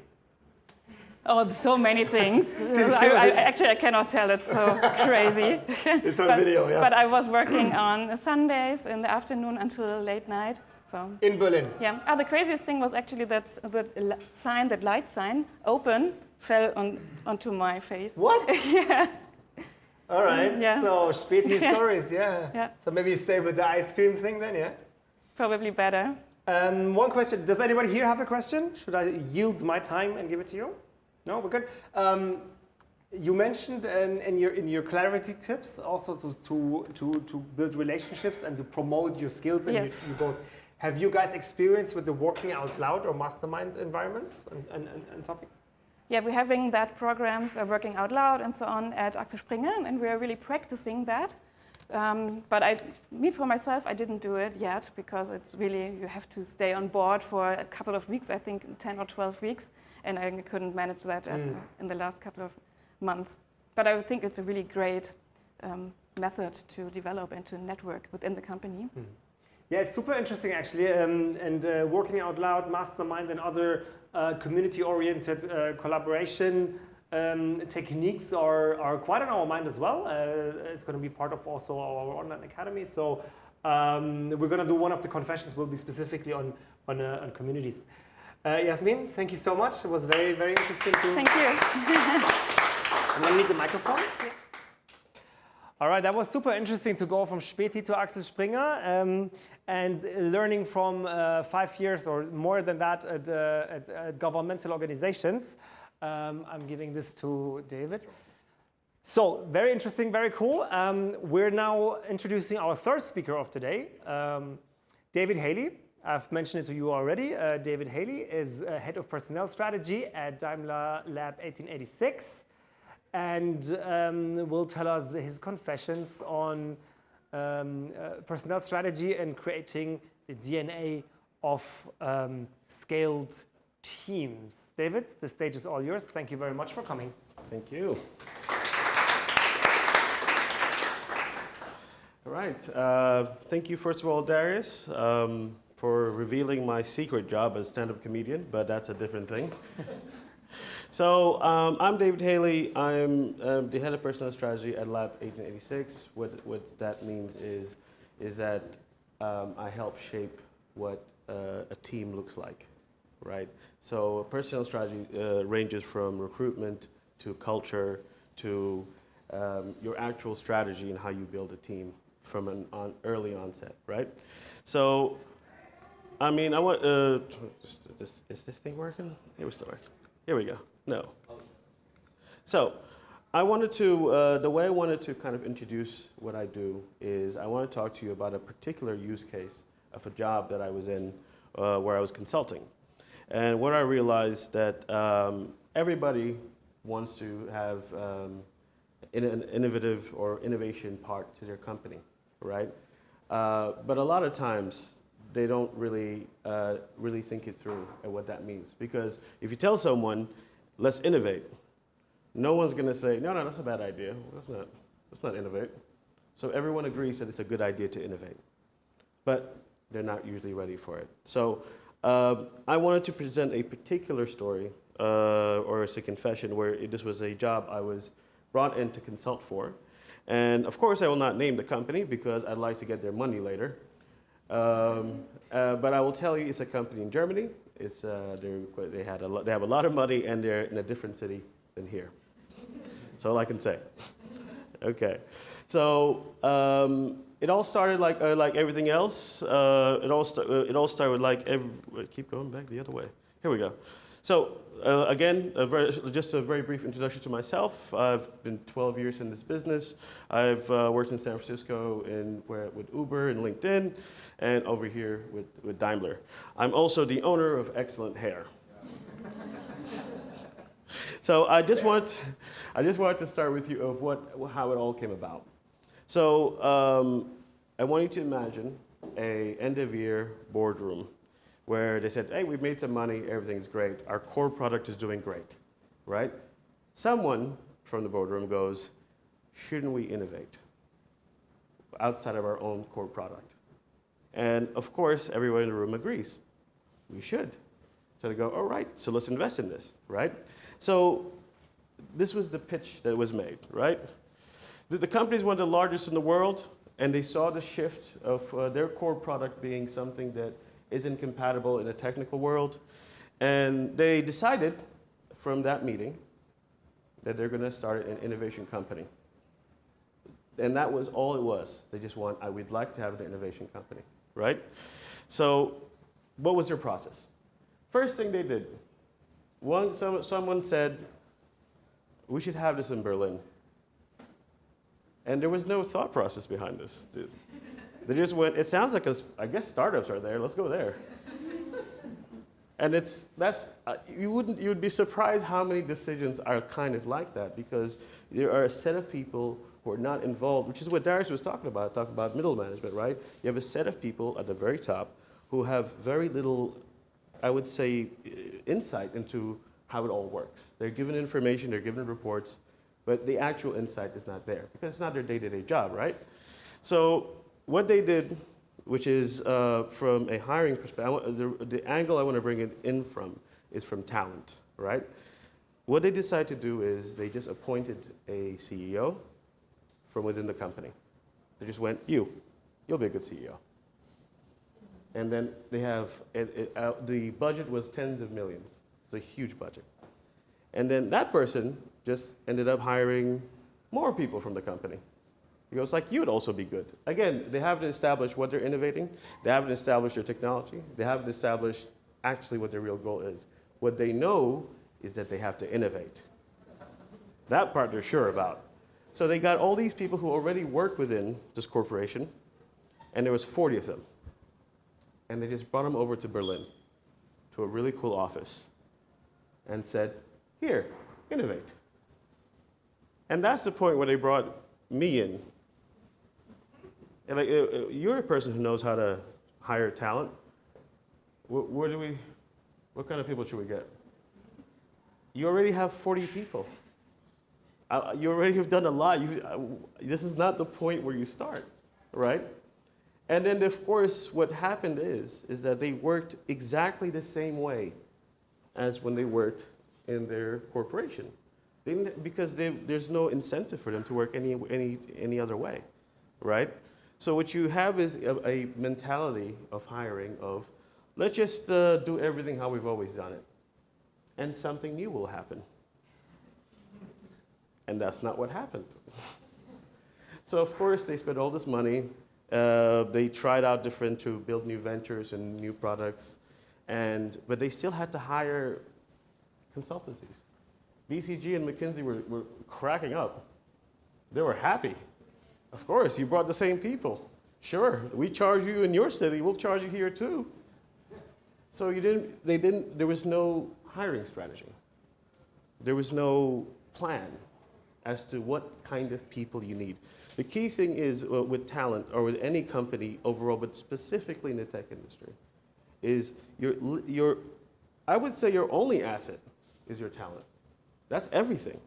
Oh, so many things. I cannot tell. It's so crazy. It's on video, yeah. But I was working on Sundays in the afternoon until late night. So in Berlin? Yeah. The craziest thing was actually that that light sign, open, fell onto my face. What? Yeah. All right. Yeah. So Späti stories, yeah. Yeah. So maybe stay with the ice cream thing then, yeah? Probably better. One question. Does anybody here have a question? Should I yield my time and give it to you? No, we're good. You mentioned in your clarity tips also to build relationships and to promote your skills and yes. your goals. Have you guys experienced with the working out loud or mastermind environments and topics? Yeah, we're having that programs, working out loud and so on at Axel Springer, and we're really practicing that. But for myself, I didn't do it yet because it's really, you have to stay on board for a couple of weeks, I think 10 or 12 weeks, and I couldn't manage that in the last couple of months. But I think it's a really great method to develop and to network within the company. Yeah, it's super interesting actually, and working out loud, mastermind, and other community-oriented collaboration techniques are quite on our mind as well. It's going to be part of also our online academy. So we're going to do one of the confessions will be specifically on communities. Jasmine, thank you so much. It was very, very interesting to... Thank you. And I need the microphone. Yes. All right, that was super interesting to go from Späti to Axel Springer and learning from 5 years or more than that at governmental organizations. I'm giving this to David. So very interesting, very cool. We're now introducing our third speaker of today, David Hailey. I've mentioned it to you already. David Hailey is head of personnel strategy at Daimler Lab 1886. And will tell us his confessions on personnel strategy and creating the DNA of scaled teams. David, the stage is all yours. Thank you very much for coming. Thank you. All right. Thank you, first of all, Darius, for revealing my secret job as stand-up comedian, but that's a different thing. So I'm David Hailey. I'm the head of personnel strategy at Lab 1886. What that means is that I help shape what a team looks like, right? So personnel strategy ranges from recruitment to culture to your actual strategy and how you build a team from an early onset, right? So, I mean, I want. Is this thing working? Here we start. Here we go. No. So, I wanted to, the way I wanted to kind of introduce what I do is I want to talk to you about a particular use case of a job that I was in where I was consulting. And what I realized that everybody wants to have an innovative or innovation part to their company, right? But a lot of times they don't really think it through and what that means. Because if you tell someone, let's innovate, no one's going to say, no, that's a bad idea. Let's not innovate. So everyone agrees that it's a good idea to innovate. But they're not usually ready for it. So I wanted to present a particular story, or it's a confession, where this was a job I was brought in to consult for. And of course, I will not name the company because I'd like to get their money later. But I will tell you, it's a company in Germany. It's, they have a lot of money, and they're in a different city than here. That's all I can say. Okay, so it all started like everything else. It all started like keep going back the other way. Here we go. So again, just a very brief introduction to myself. I've been 12 years in this business. I've worked in San Francisco with Uber and LinkedIn, and over here with Daimler. I'm also the owner of excellent hair. So I just wanted to start with you of how it all came about. So I want you to imagine a end-of-year boardroom where they said, hey, we've made some money, everything's great, our core product is doing great, right? Someone from the boardroom goes, shouldn't we innovate outside of our own core product? And of course, everyone in the room agrees, we should. So they go, all right, so let's invest in this, right? So this was the pitch that was made, right? The company is one of the largest in the world, and they saw the shift of their core product being something that isn't compatible in a technical world. And they decided from that meeting that they're going to start an innovation company. And that was all it was. They just we'd like to have an innovation company, right? So what was their process? First thing they did, someone said, we should have this in Berlin. And there was no thought process behind this. They just went, it sounds like, I guess startups are there, let's go there. And you would be surprised how many decisions are kind of like that, because there are a set of people who are not involved, which is what Darius was talking about middle management, right? You have a set of people at the very top who have very little, I would say, insight into how it all works. They're given information, they're given reports, but the actual insight is not there, because it's not their day-to-day job, right? So what they did, which is from a hiring perspective, the angle I want to bring it in from is from talent, right? What they decided to do is they just appointed a CEO from within the company. They just went, you'll be a good CEO. And then they have, the budget was tens of millions. It's a huge budget. And then that person just ended up hiring more people from the company. He goes like, you'd also be good. Again, they haven't established what they're innovating. They haven't established their technology. They haven't established actually what their real goal is. What they know is that they have to innovate. That part they're sure about. So they got all these people who already work within this corporation, and there was 40 of them. And they just brought them over to Berlin, to a really cool office, and said, here, innovate. And that's the point where they brought me in. And like, you're a person who knows how to hire talent. What kind of people should we get? You already have 40 people. You already have done a lot. This is not the point where you start, right? And then, of course, what happened is that they worked exactly the same way as when they worked in their corporation. Because there's no incentive for them to work any other way, right? So what you have is a mentality of hiring of, let's just do everything how we've always done it, and something new will happen. And that's not what happened. So of course they spent all this money. They tried out different to build new ventures and new products, but they still had to hire consultancies. BCG and McKinsey were cracking up. They were happy. Of course, you brought the same people. Sure, we charge you in your city, we'll charge you here too. So there was no hiring strategy. There was no plan as to what kind of people you need. The key thing is with talent, or with any company overall, but specifically in the tech industry, is I would say your only asset is your talent. That's everything.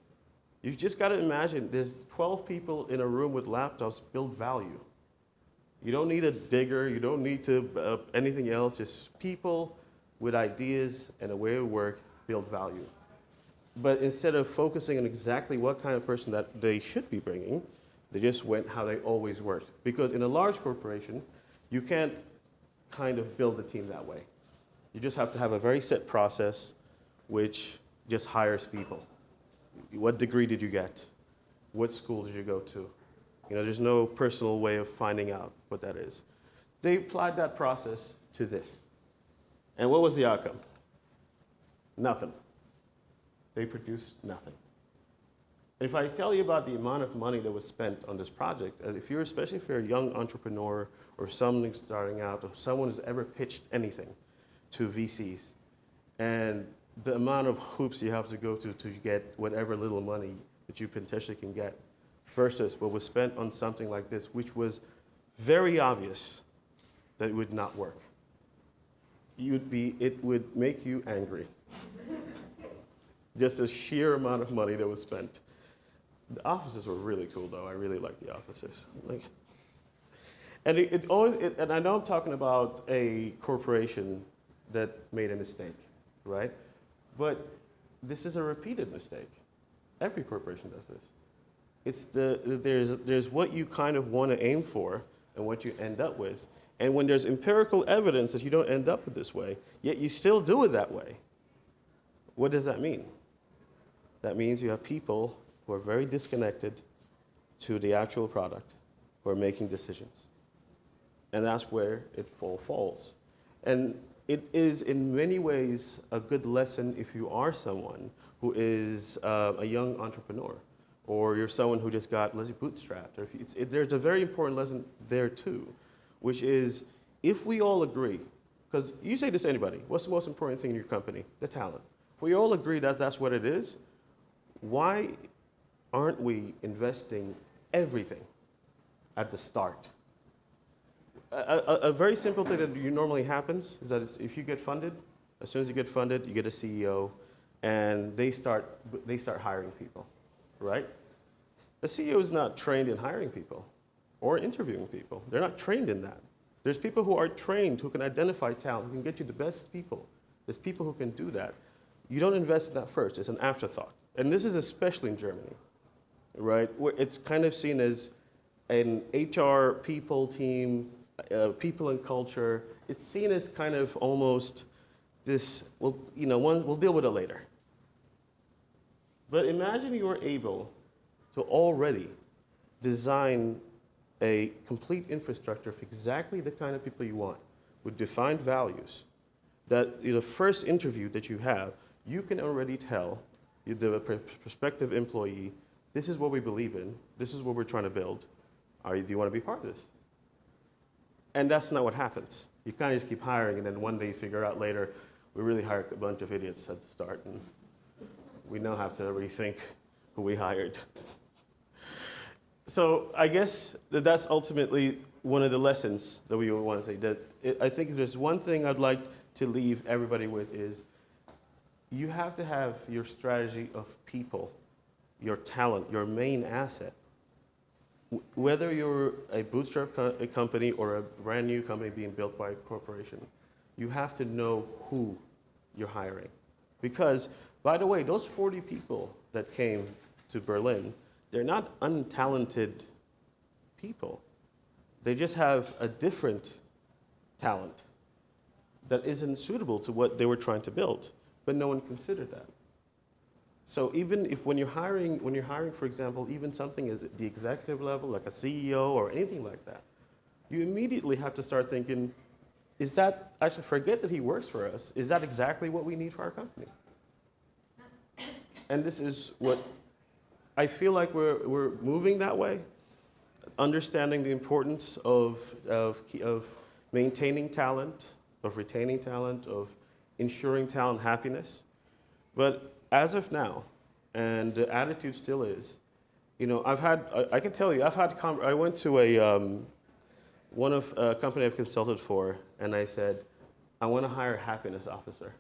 You've just got to imagine there's 12 people in a room with laptops build value. You don't need a digger, you don't need to anything else, just people with ideas and a way to work build value. But instead of focusing on exactly what kind of person that they should be bringing, they just went how they always worked. Because in a large corporation, you can't kind of build a team that way. You just have to have a very set process which just hires people. What degree did you get? What school did you go to? There's no personal way of finding out what that is. They applied that process to this. And what was the outcome? Nothing. They produced nothing. If I tell you about the amount of money that was spent on this project, especially if you're a young entrepreneur or someone starting out or someone who's ever pitched anything to VCs, and the amount of hoops you have to go to get whatever little money that you potentially can get, versus what was spent on something like this, which was very obvious that it would not work. It would make you angry. Just the sheer amount of money that was spent. The offices were really cool, though. I really liked the offices. And I know I'm talking about a corporation that made a mistake, right? But this is a repeated mistake. Every corporation does this. There's what you kind of want to aim for and what you end up with. And when there's empirical evidence that you don't end up with this way, yet you still do it that way, what does that mean? That means you have people who are very disconnected to the actual product, who are making decisions. And that's where it falls. And it is in many ways a good lesson if you are someone who is a young entrepreneur, or you're someone who just got, let's say, bootstrapped. Or there's a very important lesson there too, which is if we all agree, because you say this to anybody, what's the most important thing in your company? The talent. If we all agree that that's what it is, why aren't we investing everything at the start? A very simple thing that normally happens is that if you get funded, as soon as you get funded, you get a CEO, and they start hiring people, right? The CEO is not trained in hiring people or interviewing people. They're not trained in that. There's people who are trained who can identify talent, who can get you the best people. There's people who can do that. you don't invest in that first. It's an afterthought. And this is especially in Germany, right? Where it's kind of seen as an HR people team, people and culture. It's seen as kind of almost this, well, we'll deal with it later. But imagine you were able to already design a complete infrastructure for exactly the kind of people you want, with defined values, that the first interview that you have, you can already tell the prospective employee, this is what we believe in, this is what we're trying to build. Do you want to be part of this? And that's not what happens. You kind of just keep hiring, and then one day you figure out later, we really hired a bunch of idiots at the start, and we now have to rethink who we hired. So I guess that's ultimately one of the lessons that we want to say. I think if there's one thing I'd like to leave everybody with is, you have to have your strategy of people, your talent, your main asset. Whether you're a bootstrap company or a brand new company being built by a corporation, you have to know who you're hiring. Because, by the way, those 40 people that came to Berlin, they're not untalented people. They just have a different talent that isn't suitable to what they were trying to build, but no one considered that. So even if when you're hiring, for example, even something at the executive level, like a CEO or anything like that, you immediately have to start thinking, is that, actually forget that he works for us, is that exactly what we need for our company? And this is what I feel like we're moving that way, understanding the importance of maintaining talent, of retaining talent, of ensuring talent happiness. But as of now, and the attitude still is, I can tell you, I went to a company I've consulted for, and I said, I want to hire a happiness officer.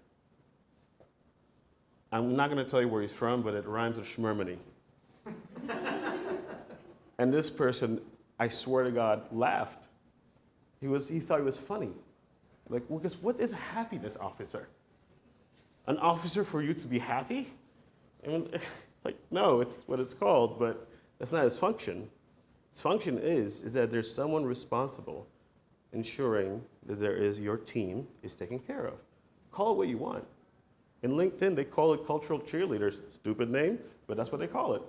I'm not going to tell you where he's from, but it rhymes with Schmermany. And this person, I swear to God, laughed. He thought it was funny. Like, well, because what is a happiness officer? An officer for you to be happy? I mean, like, no, it's what it's called, but that's not his function. His function is that there's someone responsible ensuring that your team is taken care of. Call it what you want. In LinkedIn, they call it cultural cheerleaders. Stupid name, but that's what they call it.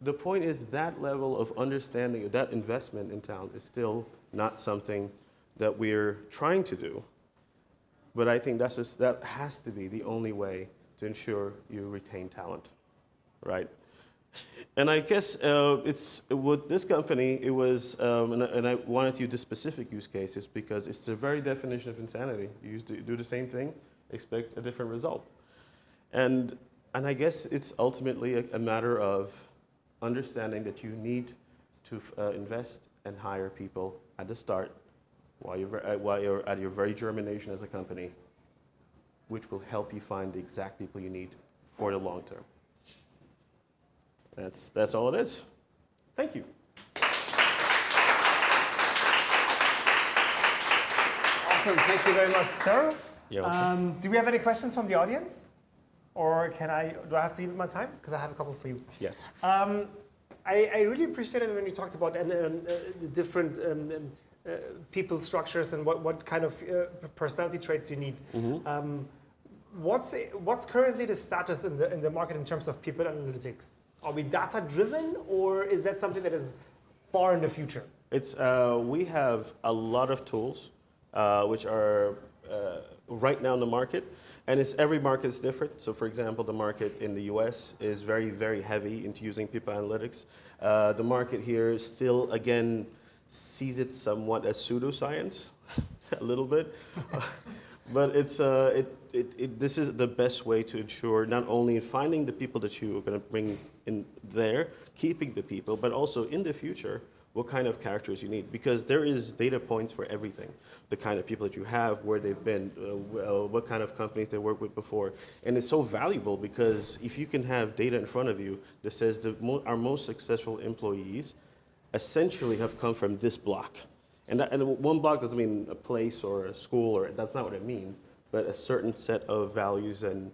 The point is that level of understanding, that investment in talent is still not something that we're trying to do. But I think that has to be the only way to ensure you retain talent, right? And I guess it's with this company, it was, and I wanted to use this specific use case is because it's the very definition of insanity. You do the same thing, expect a different result. And I guess it's ultimately a matter of understanding that you need to invest and hire people at the start while you're at your very germination as a company, which will help you find the exact people you need for the long term. That's all it is. Thank you. Awesome. Thank you very much, sir. You're welcome. Do we have any questions from the audience? Or do I have to use my time? Because I have a couple for you. Yes. I really appreciated when you talked about the different people structures and what kind of personality traits you need. Mm-hmm. What's currently the status in the market in terms of people analytics? Are we data driven, or is that something that is far in the future? It's we have a lot of tools which are right now in the market, and every market is different. So, for example, the market in the US is very, very heavy into using people analytics. The market here still, again, sees it somewhat as pseudoscience, a little bit. But this is the best way to ensure not only finding the people that you are going to bring in there, keeping the people, but also in the future, what kind of characters you need. Because there is data points for everything. The kind of people that you have, where they've been, what kind of companies they worked with before. And it's so valuable because if you can have data in front of you that says our most successful employees essentially have come from this block. And one block doesn't mean a place or a school, or that's not what it means. but a certain set of values and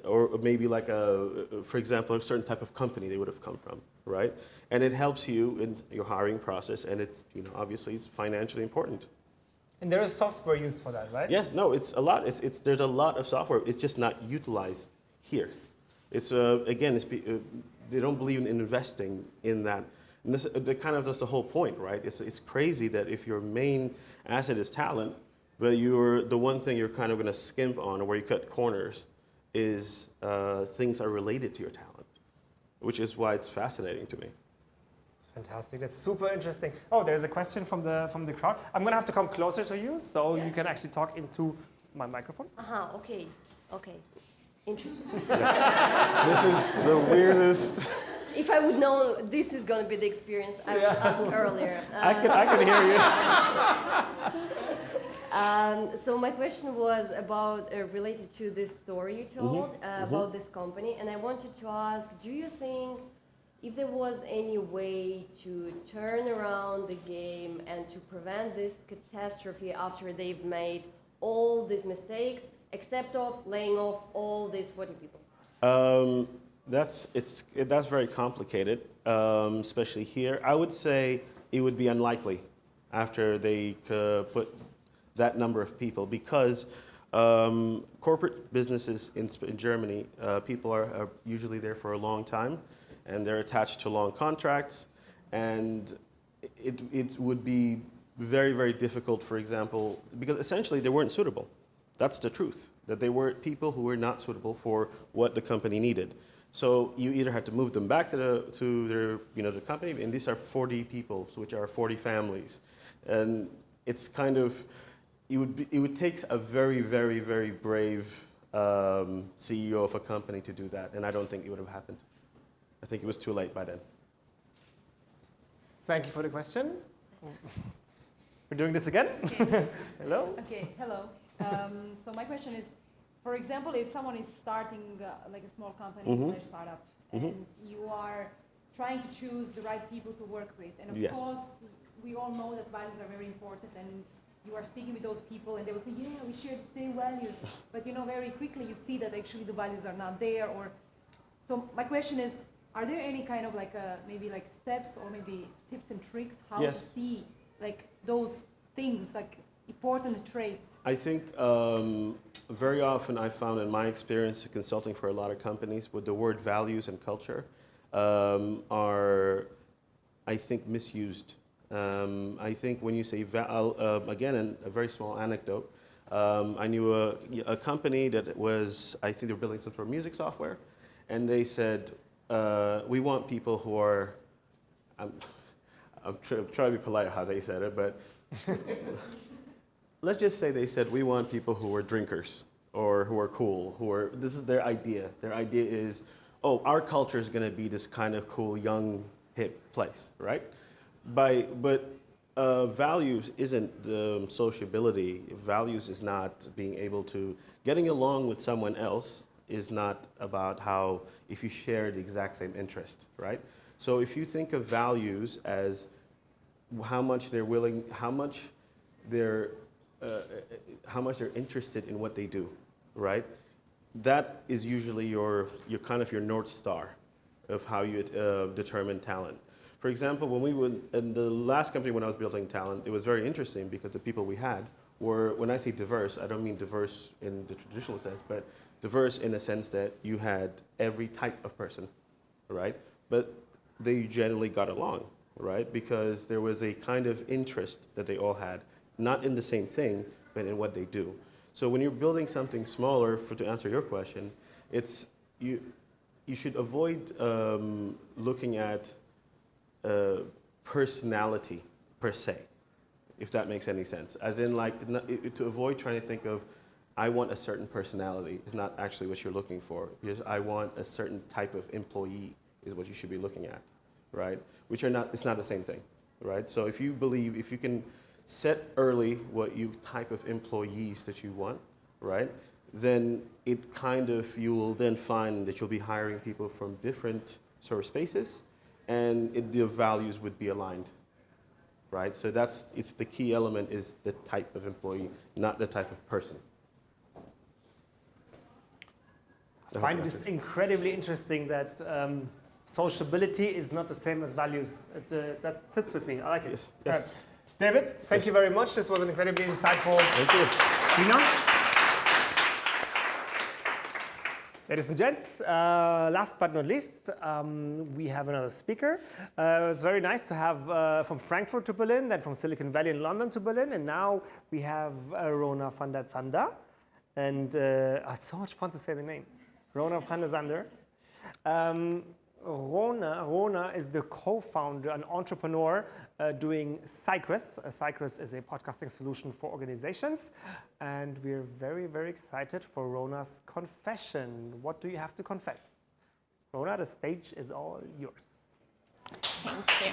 or maybe like for example, a certain type of company they would have come from, right? And it helps you in your hiring process, and it's, you know, obviously it's financially important. And there is software used for that, right? Yes, no, it's a lot. There's a lot of software. It's just not utilized here. It's again, they don't believe in investing in that. And this that kind of that's the whole point, right? It's crazy that if your main asset is talent, but the one thing you're kind of going to skimp on, or where you cut corners, is things are related to your talent, which is why it's fascinating to me. Fantastic. That's super interesting. Oh, there's a question from the crowd. I'm going to have to come closer to you so you can actually talk into my microphone. Okay. Interesting. This is the weirdest. If I would know this is going to be the experience, I would ask earlier. I can hear you. So my question was about related to this story you told about this company, and I wanted to ask: do you think if there was any way to turn around the game and to prevent this catastrophe after they've made all these mistakes, except of laying off all these 40 people? That's very complicated, especially here. I would say it would be unlikely after they put that number of people, because corporate businesses in Germany, people are usually there for a long time, and they're attached to long contracts, and it would be very, very difficult, for example, because essentially they weren't suitable. That's the truth, that they were people who were not suitable for what the company needed. So you either had to move them back to their the company, and these are 40 people, which are 40 families, and it's kind of it would take a very, very, very brave CEO of a company to do that, and I don't think it would have happened. I think it was too late by then. Thank you for the question. We're doing this again. Hello. Okay, hello. So my question is, for example, if someone is starting like a small company slash startup, and you are trying to choose the right people to work with, and of course, we all know that values are very important, and you are speaking with those people, and they will say, yeah, we share the same values, but very quickly you see that actually the values are not there. Or so my question is, are there any kind of like maybe like steps or maybe tips and tricks how to see like those things, like important traits? I think very often I found in my experience consulting for a lot of companies with the word values and culture are, I think, misused. I think when you say, again, a very small anecdote, I knew a company that was, I think they were building some sort of music software, and they said, we want people who are, I'm trying to be polite how they said it, but let's just say they said, we want people who are drinkers or who are cool, this is their idea. Their idea is, oh, our culture is going to be this kind of cool, young, hip place, right? But values isn't sociability. Values is not being able to, getting along with someone else is not about how, if you share the exact same interest, right? So if you think of values as how much they're willing, how much they're interested in what they do, right? That is usually your kind of your North Star of how you determine talent. For example, when we were in the last company when I was building talent, it was very interesting because the people we had were, when I say diverse, I don't mean diverse in the traditional sense, but diverse in the sense that you had every type of person, right? But they generally got along, right? Because there was a kind of interest that they all had, not in the same thing, but in what they do. So when you're building something smaller, to answer your question, it's you should avoid looking at personality per se, if that makes any sense. As in, like, to avoid trying to think of, I want a certain personality is not actually what you're looking for. Because I want a certain type of employee is what you should be looking at, right? Which are not, it's not the same thing, right? So if you believe, if you can set early what type of employees that you want, right? Then it kind of, you will then find that you'll be hiring people from different sort of spaces, and the values would be aligned. right? So it's the key element is the type of employee, not the type of person. I find this incredibly interesting that sociability is not the same as values. That sits with me. I like it. Yes. Yes. David, thank you very much. This was an incredibly insightful. Thank you. Tina? Ladies and gents, last but not least, we have another speaker. It was very nice to have from Frankfurt to Berlin, then from Silicon Valley and London to Berlin, and now we have Rona van der Zander. And it's so much fun to say the name. Rona van der Zander. Rona is the co-founder and entrepreneur doing Cypress. Cypress is a podcasting solution for organizations. And we're very, very excited for Rona's confession. What do you have to confess? Rona, the stage is all yours. Thank you.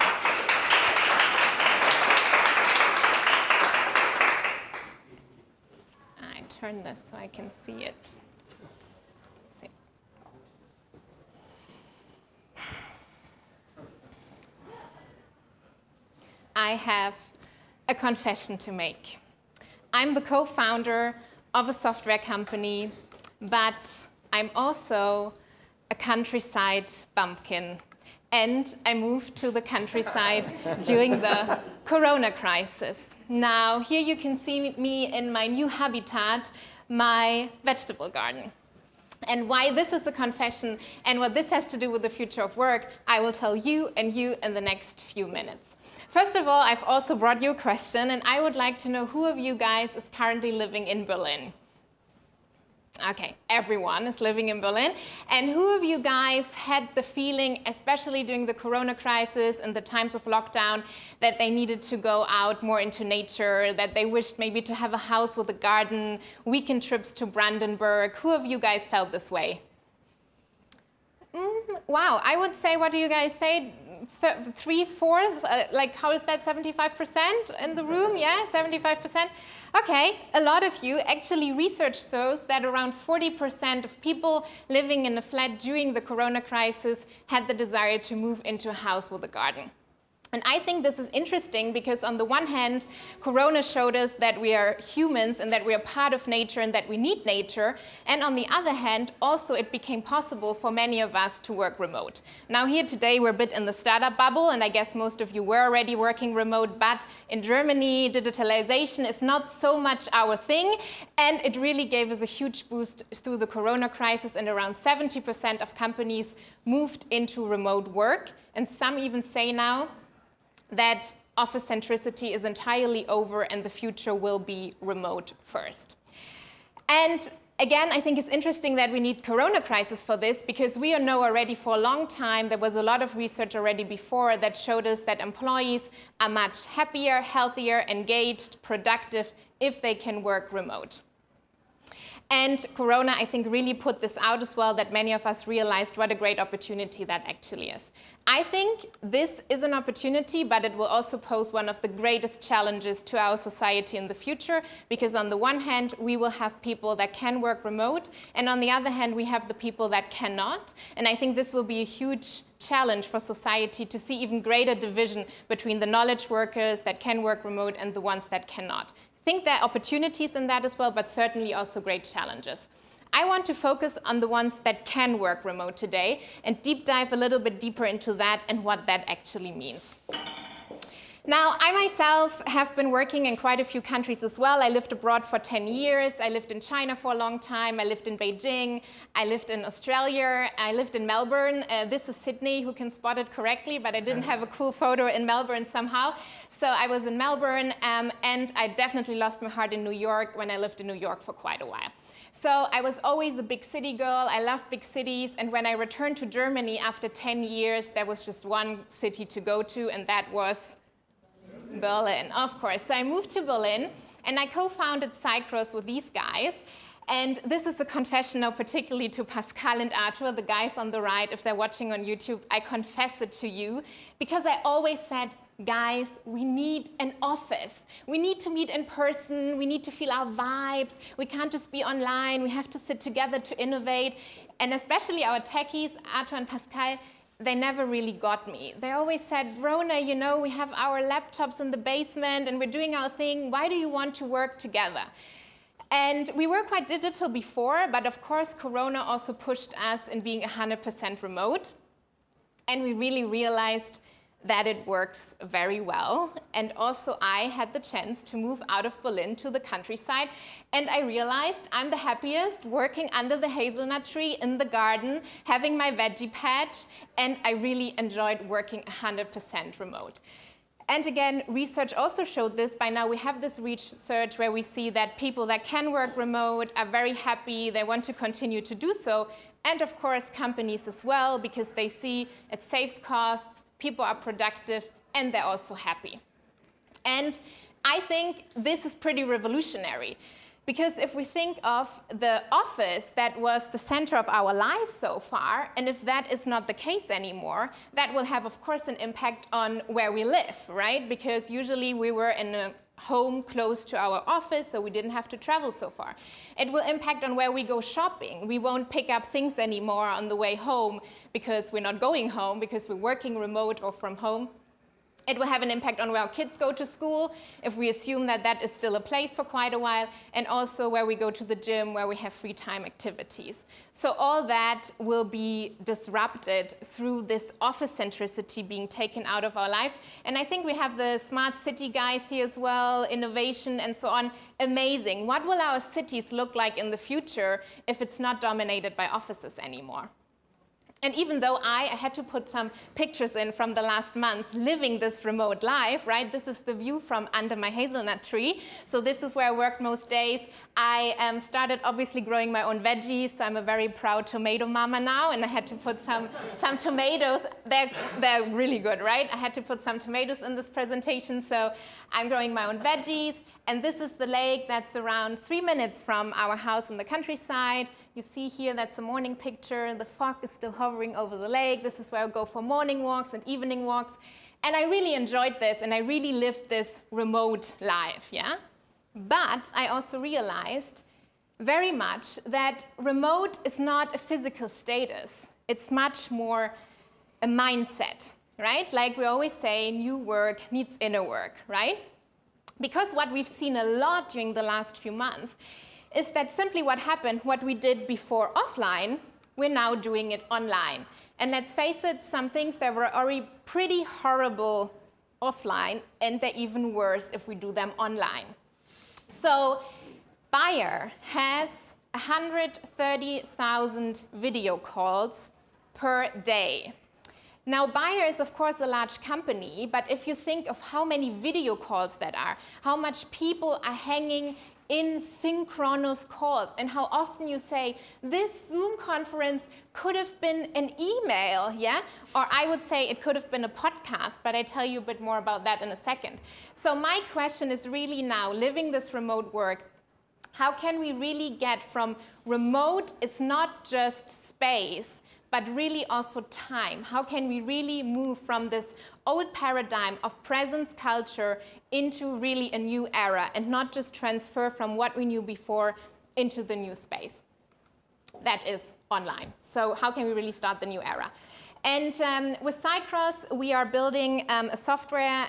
I turn this so I can see it. I have a confession to make. I'm the co-founder of a software company, but I'm also a countryside bumpkin. And I moved to the countryside during the Corona crisis. Now, here you can see me in my new habitat, my vegetable garden. And why this is a confession and what this has to do with the future of work, I will tell you and you in the next few minutes. First of all, I've also brought you a question, and I would like to know who of you guys is currently living in Berlin? Okay, everyone is living in Berlin. And who of you guys had the feeling, especially during the Corona crisis and the times of lockdown, that they needed to go out more into nature, that they wished maybe to have a house with a garden, weekend trips to Brandenburg? Who of you guys felt this way? Wow, I would say, what do you guys say? 3/4? Like, how is that, 75% in the room? Yeah, 75%? Okay, a lot of you. Actually, research shows that around 40% of people living in a flat during the Corona crisis had the desire to move into a house with a garden. And I think this is interesting because on the one hand, Corona showed us that we are humans and that we are part of nature and that we need nature. And on the other hand, also it became possible for many of us to work remote. Now here today, we're a bit in the startup bubble, and I guess most of you were already working remote, but in Germany, digitalization is not so much our thing. And it really gave us a huge boost through the Corona crisis, and around 70% of companies moved into remote work. And some even say now that office centricity is entirely over and the future will be remote first. And again, I think it's interesting that we need Corona crisis for this, because we know already for a long time, there was a lot of research already before that showed us that employees are much happier, healthier, engaged, productive if they can work remote. And Corona, I think, really put this out as well, that many of us realized what a great opportunity that actually is. I think this is an opportunity, but it will also pose one of the greatest challenges to our society in the future, because on the one hand, we will have people that can work remote, and on the other hand, we have the people that cannot. And I think this will be a huge challenge for society to see even greater division between the knowledge workers that can work remote and the ones that cannot. I think there are opportunities in that as well, but certainly also great challenges. I want to focus on the ones that can work remote today and deep dive a little bit deeper into that and what that actually means. Now, I myself have been working in quite a few countries as well. I lived abroad for 10 years. I lived in China for a long time. I lived in Beijing. I lived in Australia. I lived in Melbourne. This is Sydney, who can spot it correctly, but I didn't have a cool photo in Melbourne somehow. So I was in Melbourne, and I definitely lost my heart in New York when I lived in New York for quite a while. So I was always a big city girl. I love big cities. And when I returned to Germany after 10 years, there was just one city to go to, and that was Berlin, of course. So I moved to Berlin, and I co-founded Cypress with these guys. And this is a confession now, particularly to Pascal and Arthur, the guys on the right. If they're watching on YouTube, I confess it to you, because I always said, guys, we need an office. We need to meet in person. We need to feel our vibes. We can't just be online. We have to sit together to innovate. And especially our techies, Arthur and Pascal, they never really got me. They always said, Rona, you know, we have our laptops in the basement and we're doing our thing. Why do you want to work together? And we were quite digital before, but of course, Corona also pushed us in being 100% remote. And we really realized that it works very well. And also I had the chance to move out of Berlin to the countryside. And I realized I'm the happiest working under the hazelnut tree in the garden, having my veggie patch. And I really enjoyed working 100% remote. And again, research also showed this. By now we have this research where we see that people that can work remote are very happy. They want to continue to do so. And of course, companies as well, because they see it saves costs, people are productive, and they're also happy. And I think this is pretty revolutionary, because if we think of the office that was the center of our lives so far, and if that is not the case anymore, that will have, of course, an impact on where we live, right? Because usually we were in a home close to our office, so we didn't have to travel so far. It will impact on where we go shopping. We won't pick up things anymore on the way home because we're not going home, because we're working remote or from home. It will have an impact on where our kids go to school, if we assume that that is still a place for quite a while, and also where we go to the gym, where we have free time activities. So all that will be disrupted through this office centricity being taken out of our lives. And I think we have the smart city guys here as well, innovation and so on. Amazing. What will our cities look like in the future if it's not dominated by offices anymore? And even though I had to put some pictures in from the last month living this remote life, right? This is the view from under my hazelnut tree. So this is where I worked most days. I started obviously growing my own veggies, so I'm a very proud tomato mama now, and I had to put some tomatoes. They're really good, right? I had to put some tomatoes in this presentation, so I'm growing my own veggies. And this is the lake that's around 3 minutes from our house in the countryside. You see here, that's a morning picture. The fog is still hovering over the lake. This is where I go for morning walks and evening walks. And I really enjoyed this, and I really lived this remote life, yeah? But I also realized very much that remote is not a physical status. It's much more a mindset, right? Like we always say, new work needs inner work, right? Because what we've seen a lot during the last few months is that simply what happened, what we did before offline, we're now doing it online. And let's face it, some things that were already pretty horrible offline, and they're even worse if we do them online. So BIA has 130,000 video calls per day. Now, BIA is, of course, a large company, but if you think of how many video calls that are, how much people are hanging in synchronous calls, and how often you say, this Zoom conference could have been an email, yeah? Or I would say it could have been a podcast, but I tell you a bit more about that in a second. So my question is really now, living this remote work, how can we really get from remote is not just space, but really also time? How can we really move from this old paradigm of presence culture into really a new era and not just transfer from what we knew before into the new space? That is online. So how can we really start the new era? And with Cycross, we are building a software,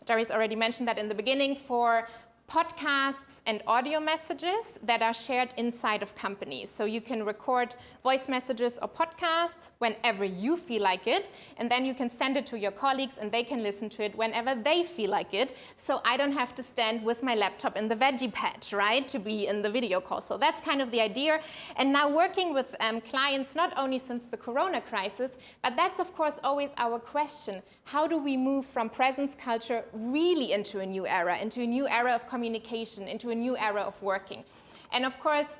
Darius already mentioned that in the beginning, for podcasts and audio messages that are shared inside of companies. So you can record voice messages or podcasts whenever you feel like it, and then you can send it to your colleagues and they can listen to it whenever they feel like it. So I don't have to stand with my laptop in the veggie patch, right, to be in the video call. So that's kind of the idea. And now working with clients, not only since the Corona crisis, but that's of course always our question. How do we move from presence culture really into a new era of communication, into a new era of working? And of course,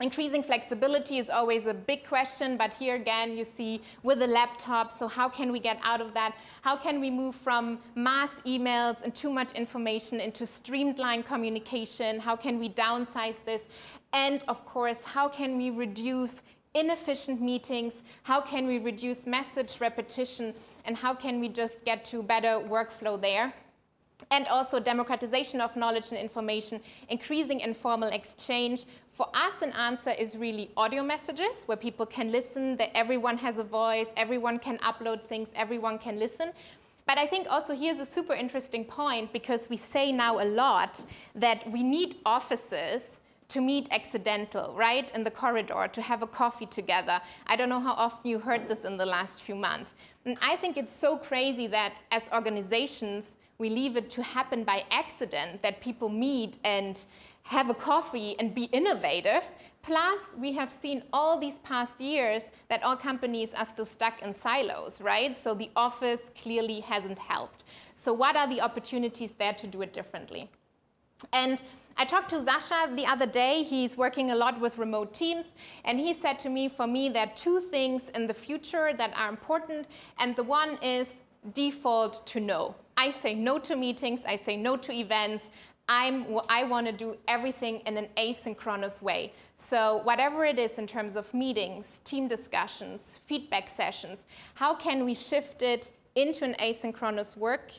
increasing flexibility is always a big question, but here again, you see with a laptop, so how can we get out of that? How can we move from mass emails and too much information into streamlined communication? How can we downsize this? And of course, how can we reduce inefficient meetings? How can we reduce message repetition? And how can we just get to better workflow there? And also democratization of knowledge and information, increasing informal exchange. For us, an answer is really audio messages, where people can listen, that everyone has a voice, everyone can upload things, everyone can listen. But I think also here's a super interesting point, because we say now a lot that we need offices to meet accidental, right, in the corridor, to have a coffee together. I don't know how often you heard this in the last few months. And I think it's so crazy that as organizations, we leave it to happen by accident, that people meet and have a coffee and be innovative. Plus, we have seen all these past years that all companies are still stuck in silos, right? So the office clearly hasn't helped. So what are the opportunities there to do it differently? And I talked to Sasha the other day. He's working a lot with remote teams, and he said to me, for me, there are two things in the future that are important, and the one is default to no. I say no to meetings, I say no to events. I want to do everything in an asynchronous way. So whatever it is in terms of meetings, team discussions, feedback sessions, how can we shift it into an asynchronous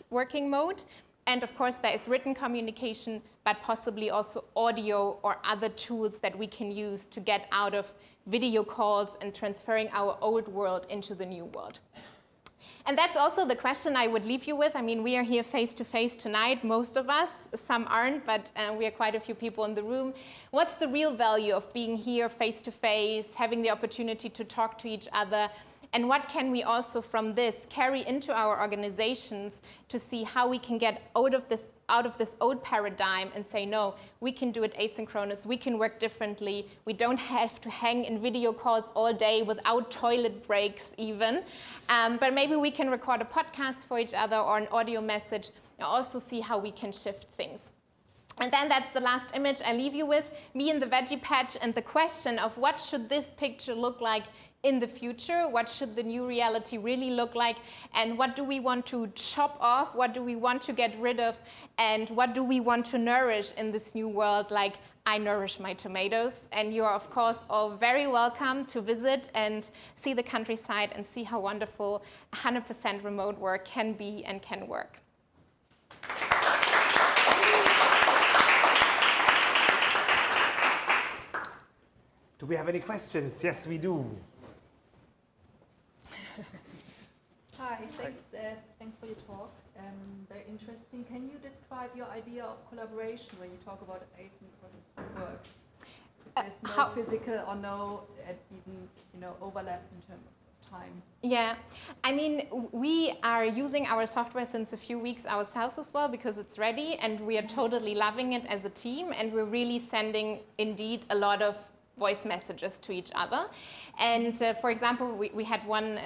working mode? And of course, there is written communication, but possibly also audio or other tools that we can use to get out of video calls and transferring our old world into the new world. And that's also the question I would leave you with. I mean, we are here face to face tonight, most of us. Some aren't, but we are quite a few people in the room. What's the real value of being here face to face, having the opportunity to talk to each other? And what can we also from this carry into our organizations to see how we can get out of this old paradigm and say, no, we can do it asynchronous, we can work differently, we don't have to hang in video calls all day without toilet breaks even, but maybe we can record a podcast for each other or an audio message and also see how we can shift things. And then that's the last image I leave you with, me in the veggie patch and the question of what should this picture look like in the future, what should the new reality really look like, and what do we want to chop off, what do we want to get rid of, and what do we want to nourish in this new world, like I nourish my tomatoes. And you are, of course, all very welcome to visit and see the countryside and see how wonderful 100% remote work can be and can work. Do we have any questions? Yes, we do. Hi, thanks for your talk. Very interesting. Can you describe your idea of collaboration when you talk about asynchronous work? There's no physical or no even overlap in terms of time. Yeah, I mean, we are using our software since a few weeks ourselves as well because it's ready, and we are totally loving it as a team, and we're really sending indeed a lot of voice messages to each other. And for example, we had one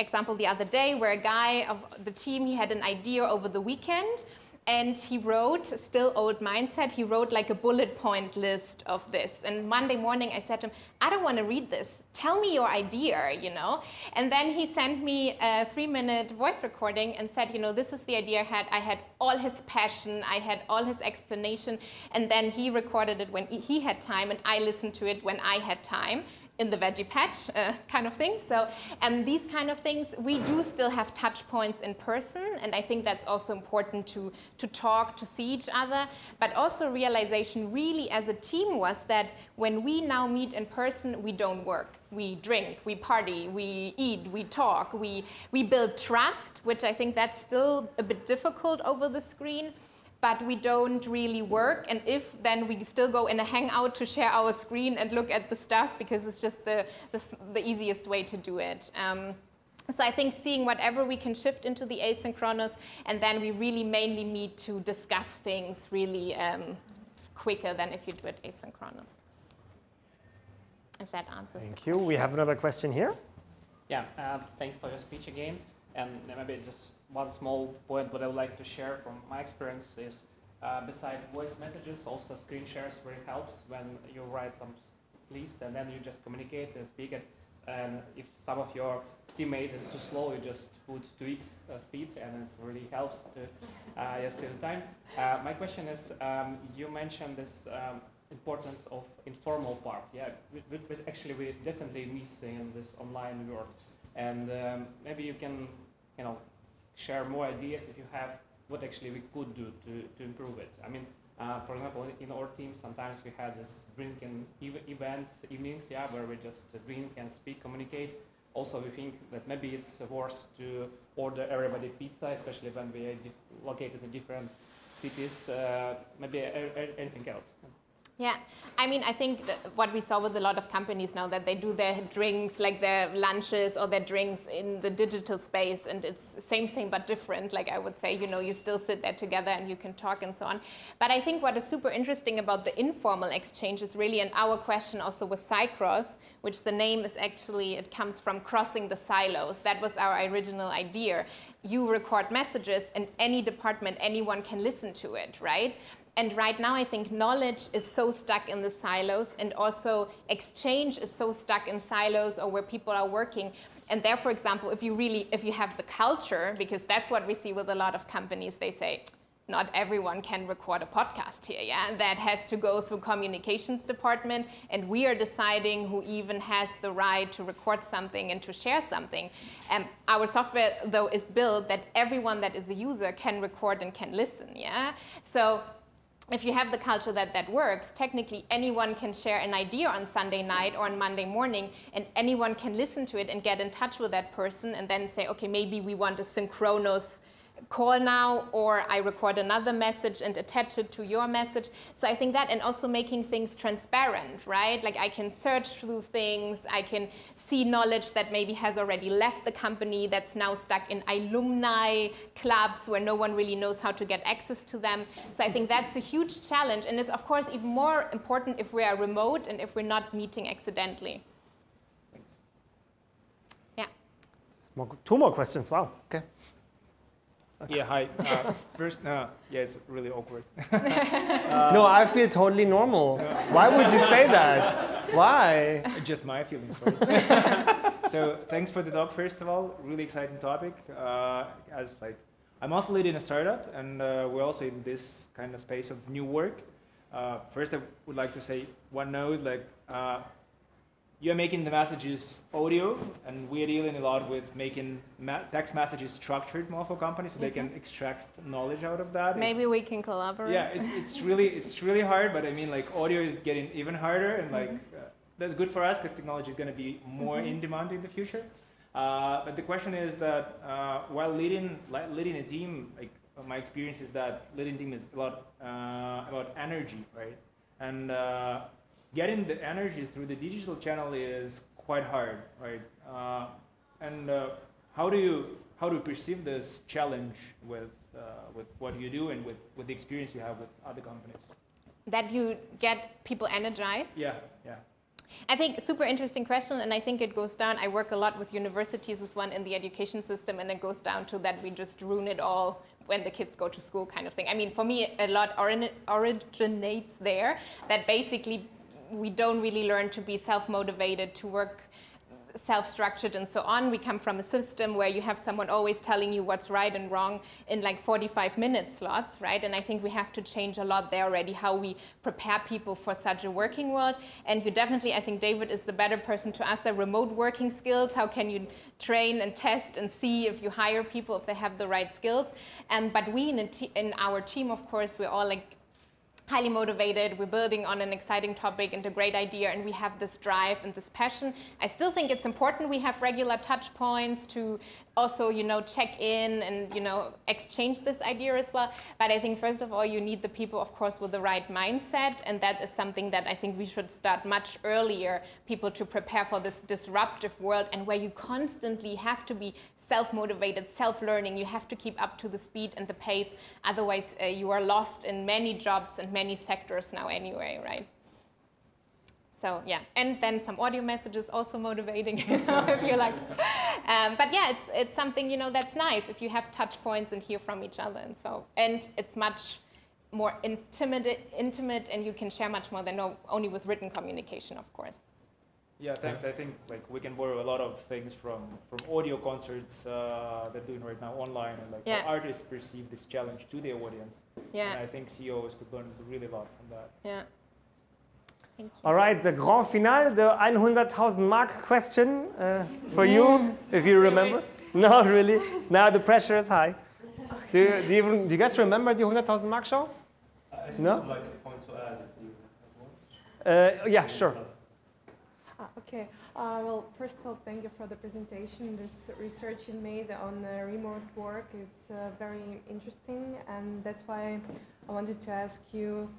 example the other day where a guy of the team, he had an idea over the weekend, and he wrote, still old mindset, he wrote like a bullet point list of this. And Monday morning I said to him, I don't want to read this. Tell me your idea, you know? And then he sent me a 3-minute voice recording and said, you know, this is the idea I had. I had all his passion, I had all his explanation, and then he recorded it when he had time, and I listened to it when I had time, in the veggie patch kind of thing. So these kind of things, we do still have touch points in person, and I think that's also important to talk, to see each other, but also realization really as a team was that when we now meet in person, we don't work. We drink, we party, we eat, we talk, we build trust, which I think that's still a bit difficult over the screen. But we don't really work, and if then we still go in a hangout to share our screen and look at the stuff because it's just the easiest way to do it. So I think seeing whatever we can shift into the asynchronous, and then we really mainly meet to discuss things really quicker than if you do it asynchronous. If that answers. Thank you. We have another question here. Yeah, thanks for your speech again. And maybe just one small point what I would like to share from my experience is beside voice messages, also screen shares really helps when you write some list and then you just communicate and speak it. And if some of your teammates is too slow, you just put 2x speed, and it really helps to save time. My question is, you mentioned this importance of informal part. Yeah, actually we're definitely missing in this online world. And maybe you can, share more ideas if you have what actually we could do to improve it. I mean, for example, in our team, sometimes we have this drinking evenings, where we just drink and speak, communicate. Also, we think that maybe it's worth to order everybody pizza, especially when we are located in different cities, maybe anything else. Yeah, I mean, I think that what we saw with a lot of companies now, that they do their drinks, like their lunches or their drinks in the digital space, and it's same but different. Like I would say, you still sit there together and you can talk and so on. But I think what is super interesting about the informal exchange is really, and our question also was Cycross, which the name is actually, it comes from crossing the silos. That was our original idea. You record messages and any department, anyone can listen to it, right? And right now, I think knowledge is so stuck in the silos, and also exchange is so stuck in silos or where people are working. And there, for example, if you have the culture, because that's what we see with a lot of companies, they say, not everyone can record a podcast here, yeah? That has to go through communications department, and we are deciding who even has the right to record something and to share something. Our software, though, is built that everyone that is a user can record and can listen, yeah? So if you have the culture that works, technically anyone can share an idea on Sunday night or on Monday morning, and anyone can listen to it and get in touch with that person and then say, okay, maybe we want a synchronous call now, or I record another message and attach it to your message. So I think that, and also making things transparent, right? Like I can search through things, I can see knowledge that maybe has already left the company, that's now stuck in alumni clubs where no one really knows how to get access to them. So I think that's a huge challenge, and it's of course even more important if we are remote and if we're not meeting accidentally. Thanks. Yeah. Two more questions, wow, okay. Yeah, hi. First, yeah, it's really awkward. No, I feel totally normal. Why would you say that? Why? Just my feelings, right? So thanks for the talk, first of all. Really exciting topic. I'm also leading a startup, and we're also in this kind of space of new work. First, I would like to say one note, you're making the messages audio, and we're dealing a lot with making text messages structured more for companies so they can extract knowledge out of that. Maybe we can collaborate. Yeah, it's really hard, but I mean, audio is getting even harder, and that's good for us because technology is going to be more in demand in the future. But the question is that while leading a team, my experience is that leading a team is a lot about energy, right? And getting the energy through the digital channel is quite hard, right? How do you perceive this challenge with what you do and with the experience you have with other companies? That you get people energized? Yeah. I think super interesting question, and I think it goes down. I work a lot with universities as one in the education system, and it goes down to that we just ruin it all when the kids go to school, kind of thing. I mean, for me, a lot originates there, that basically we don't really learn to be self-motivated, to work self-structured and so on. We come from a system where you have someone always telling you what's right and wrong in 45-minute slots, right? And I think we have to change a lot there already, how we prepare people for such a working world. And you definitely, I think David is the better person to ask the remote working skills. How can you train and test and see if you hire people, if they have the right skills? But we in our team, of course, we're all highly motivated, we're building on an exciting topic and a great idea, and we have this drive and this passion. I still think it's important we have regular touch points to also, check in and, exchange this idea as well. But I think first of all, you need the people, of course, with the right mindset, and that is something that I think we should start much earlier, people to prepare for this disruptive world, and where you constantly have to be self-motivated, self-learning. You have to keep up to the speed and the pace. Otherwise, you are lost in many jobs and many sectors now anyway, right? So yeah, and then some audio messages also motivating, if you like. But yeah, it's something, that's nice if you have touch points and hear from each other, and it's much more intimate, and you can share much more than only with written communication, of course. Yeah, thanks. I think like we can borrow a lot of things from audio concerts they're doing right now online, and like how artists perceive this challenge to their audience. Yeah. And I think CEOs could learn really a lot from that. Yeah. Thank you. All right, the grand finale, the 100,000 mark question for you, if you remember. Really? No, really? Now the pressure is high. Do you guys remember the 100,000 mark show? I still No? would like a point to add if you have one. Yeah, sure. Okay. Well, first of all, thank you for the presentation. This research you made on remote work, it's very interesting, and that's why I wanted to ask you,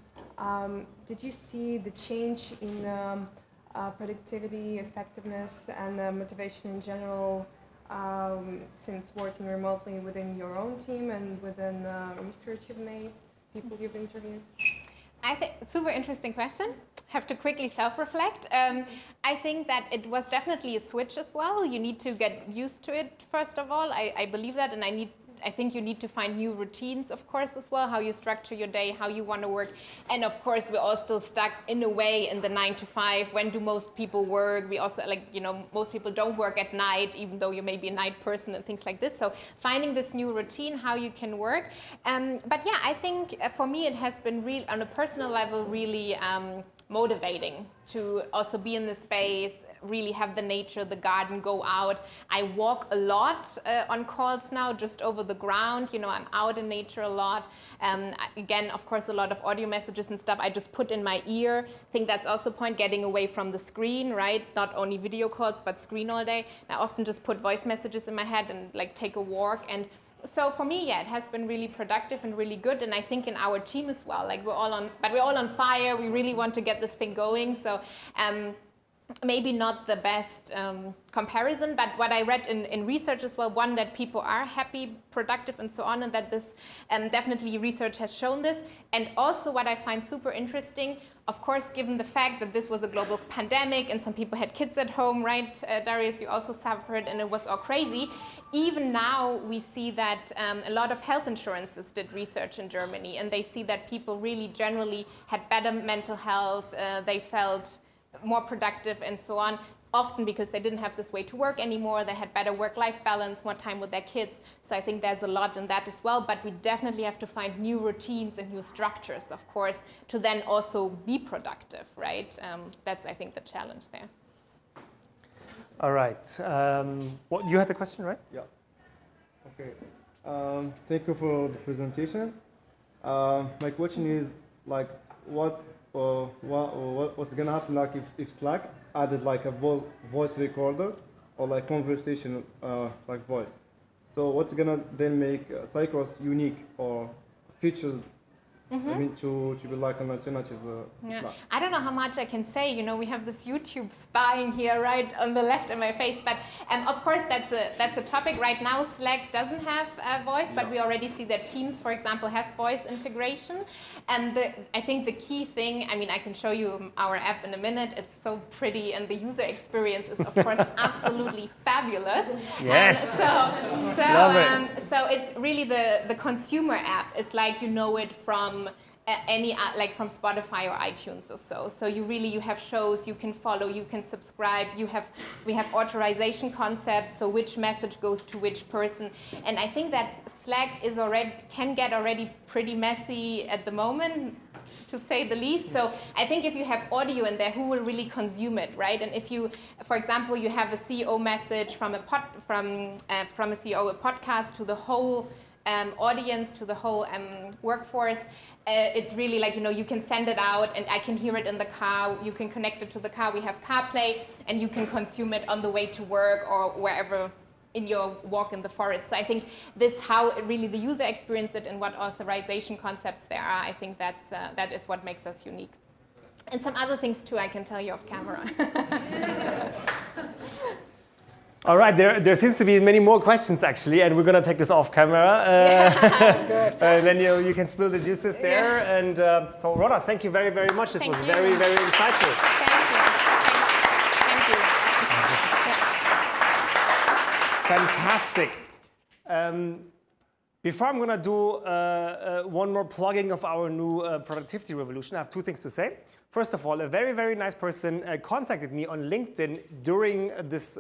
did you see the change in productivity, effectiveness, and motivation in general since working remotely within your own team and within research you've made, people you've interviewed? I think super interesting question. Have to quickly self-reflect. I think that it was definitely a switch as well. You need to get used to it first of all. I believe that, and I think you need to find new routines, of course, as well, how you structure your day, how you want to work. And of course, we're all still stuck in a way in the 9 to 5. When do most people work? We also, most people don't work at night, even though you may be a night person and things like this. So finding this new routine, how you can work. But yeah, I think for me, it has been real on a personal level, really motivating to also be in the space, really have the nature, the garden, go out. I walk a lot on calls now, just over the ground. I'm out in nature a lot. Again, of course, a lot of audio messages and stuff I just put in my ear. I think that's also a point, getting away from the screen, right? Not only video calls, but screen all day. I often just put voice messages in my head and take a walk. And so for me, yeah, it has been really productive and really good. And I think in our team as well, we're all on fire. We really want to get this thing going. So maybe not the best comparison, but what I read in research as well, one, that people are happy, productive, and so on, and that this definitely research has shown this. And also what I find super interesting, of course, given the fact that this was a global pandemic and some people had kids at home, right? Darius, you also suffered, and it was all crazy. Even now, we see that a lot of health insurances did research in Germany, and they see that people really generally had better mental health, they felt more productive and so on, often because they didn't have this way to work anymore. They had better work-life balance, more time with their kids. So I think there's a lot in that as well, but we definitely have to find new routines and new structures, of course, to then also be productive, right? That's, I think, the challenge there. All right. You had a question, right? Yeah. Okay. Thank you for the presentation. My question is, what's gonna happen if Slack added a voice recorder or conversation voice? So what's gonna then make Cycross unique or features? I mean, to be an alternative. Yeah. I don't know how much I can say. We have this YouTube spying here, right on the left in my face. But of course, that's a topic right now. Slack doesn't have a voice, but we already see that Teams, for example, has voice integration. And I think the key thing, I can show you our app in a minute. It's so pretty, and the user experience is, of course, absolutely fabulous. Yes. So it's really the consumer app. It's like it from any from Spotify or iTunes or so. So you have shows you can follow, you can subscribe. We have authorization concepts, so which message goes to which person. And I think that Slack can get already pretty messy at the moment, to say the least. So I think if you have audio in there, who will really consume it, right? And if you, for example, you have a CEO message from a CEO, a podcast to the whole audience, to the whole workforce, it's really you can send it out and I can hear it in the car. You can connect it to the car. We have CarPlay, and you can consume it on the way to work or wherever in your walk in the forest. So I think how really the user experience it and what authorization concepts there are, I think that is what makes us unique. And some other things too I can tell you off camera. All right, there seems to be many more questions actually, and we're going to take this off camera. Good. Then you can spill the juices there. Yeah. And so Rona, thank you very, very much. This was very, very insightful. Thank you. Fantastic. Before I'm going to do one more plugging of our new productivity revolution, I have two things to say. First of all, a very, very nice person contacted me on LinkedIn during this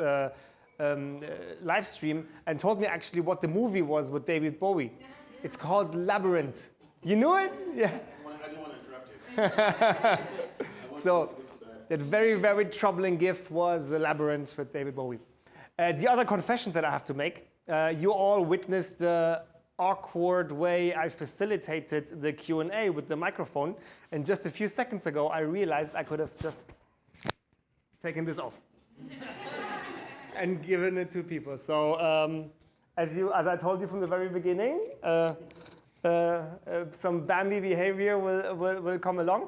live stream and told me actually what the movie was with David Bowie. It's called Labyrinth. You knew it? Yeah. I didn't want to interrupt you. So that very, very troubling GIF was the Labyrinth with David Bowie. The other confession that I have to make, you all witnessed the awkward way I facilitated the Q&A with the microphone. And just a few seconds ago, I realized I could have just taken this off and given it to people. So as I told you from the very beginning, some Bambi behavior will come along.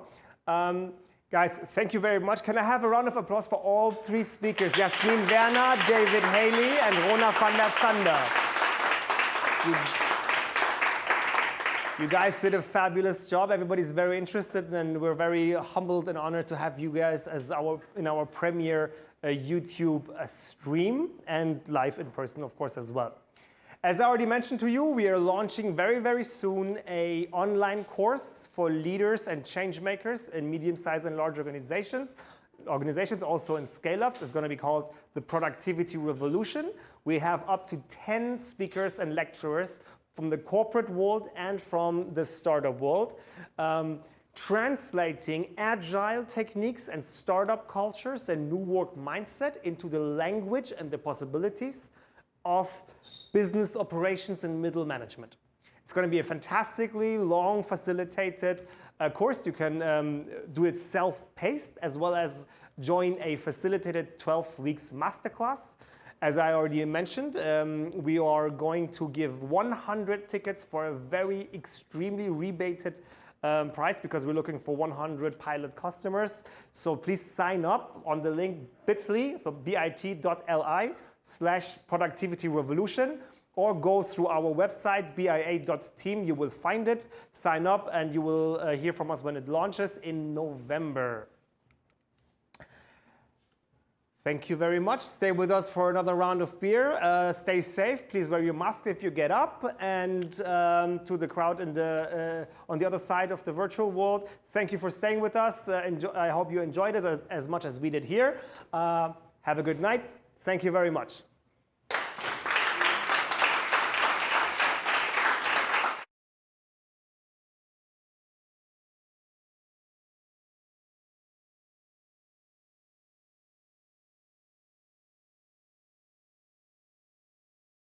Guys, thank you very much. Can I have a round of applause for all three speakers? Jasmine, Werner, David, Hailey, and Rona van der Zander. You guys did a fabulous job. Everybody's very interested, and we're very humbled and honored to have you guys as in our premiere YouTube stream and live in person, of course, as well. As I already mentioned to you, we are launching very, very soon an online course for leaders and change makers in medium-sized and large organizations, also in scale-ups. It's going to be called the Productivity Revolution. We have up to 10 speakers and lecturers from the corporate world and from the startup world, translating agile techniques and startup cultures and new work mindset into the language and the possibilities of business operations and middle management. It's going to be a fantastically long facilitated course. You can do it self-paced as well as join a facilitated 12 weeks masterclass. As I already mentioned, we are going to give 100 tickets for a very extremely rebated price because we're looking for 100 pilot customers. So please sign up on the link bit.ly, so bit.ly/productivityrevolution, or go through our website, bia.team. You will find it, sign up, and you will hear from us when it launches in November. Thank you very much. Stay with us for another round of beer. Stay safe. Please wear your mask if you get up. And to the crowd on the other side of the virtual world, thank you for staying with us. I hope you enjoyed it as much as we did here. Have a good night. Thank you very much.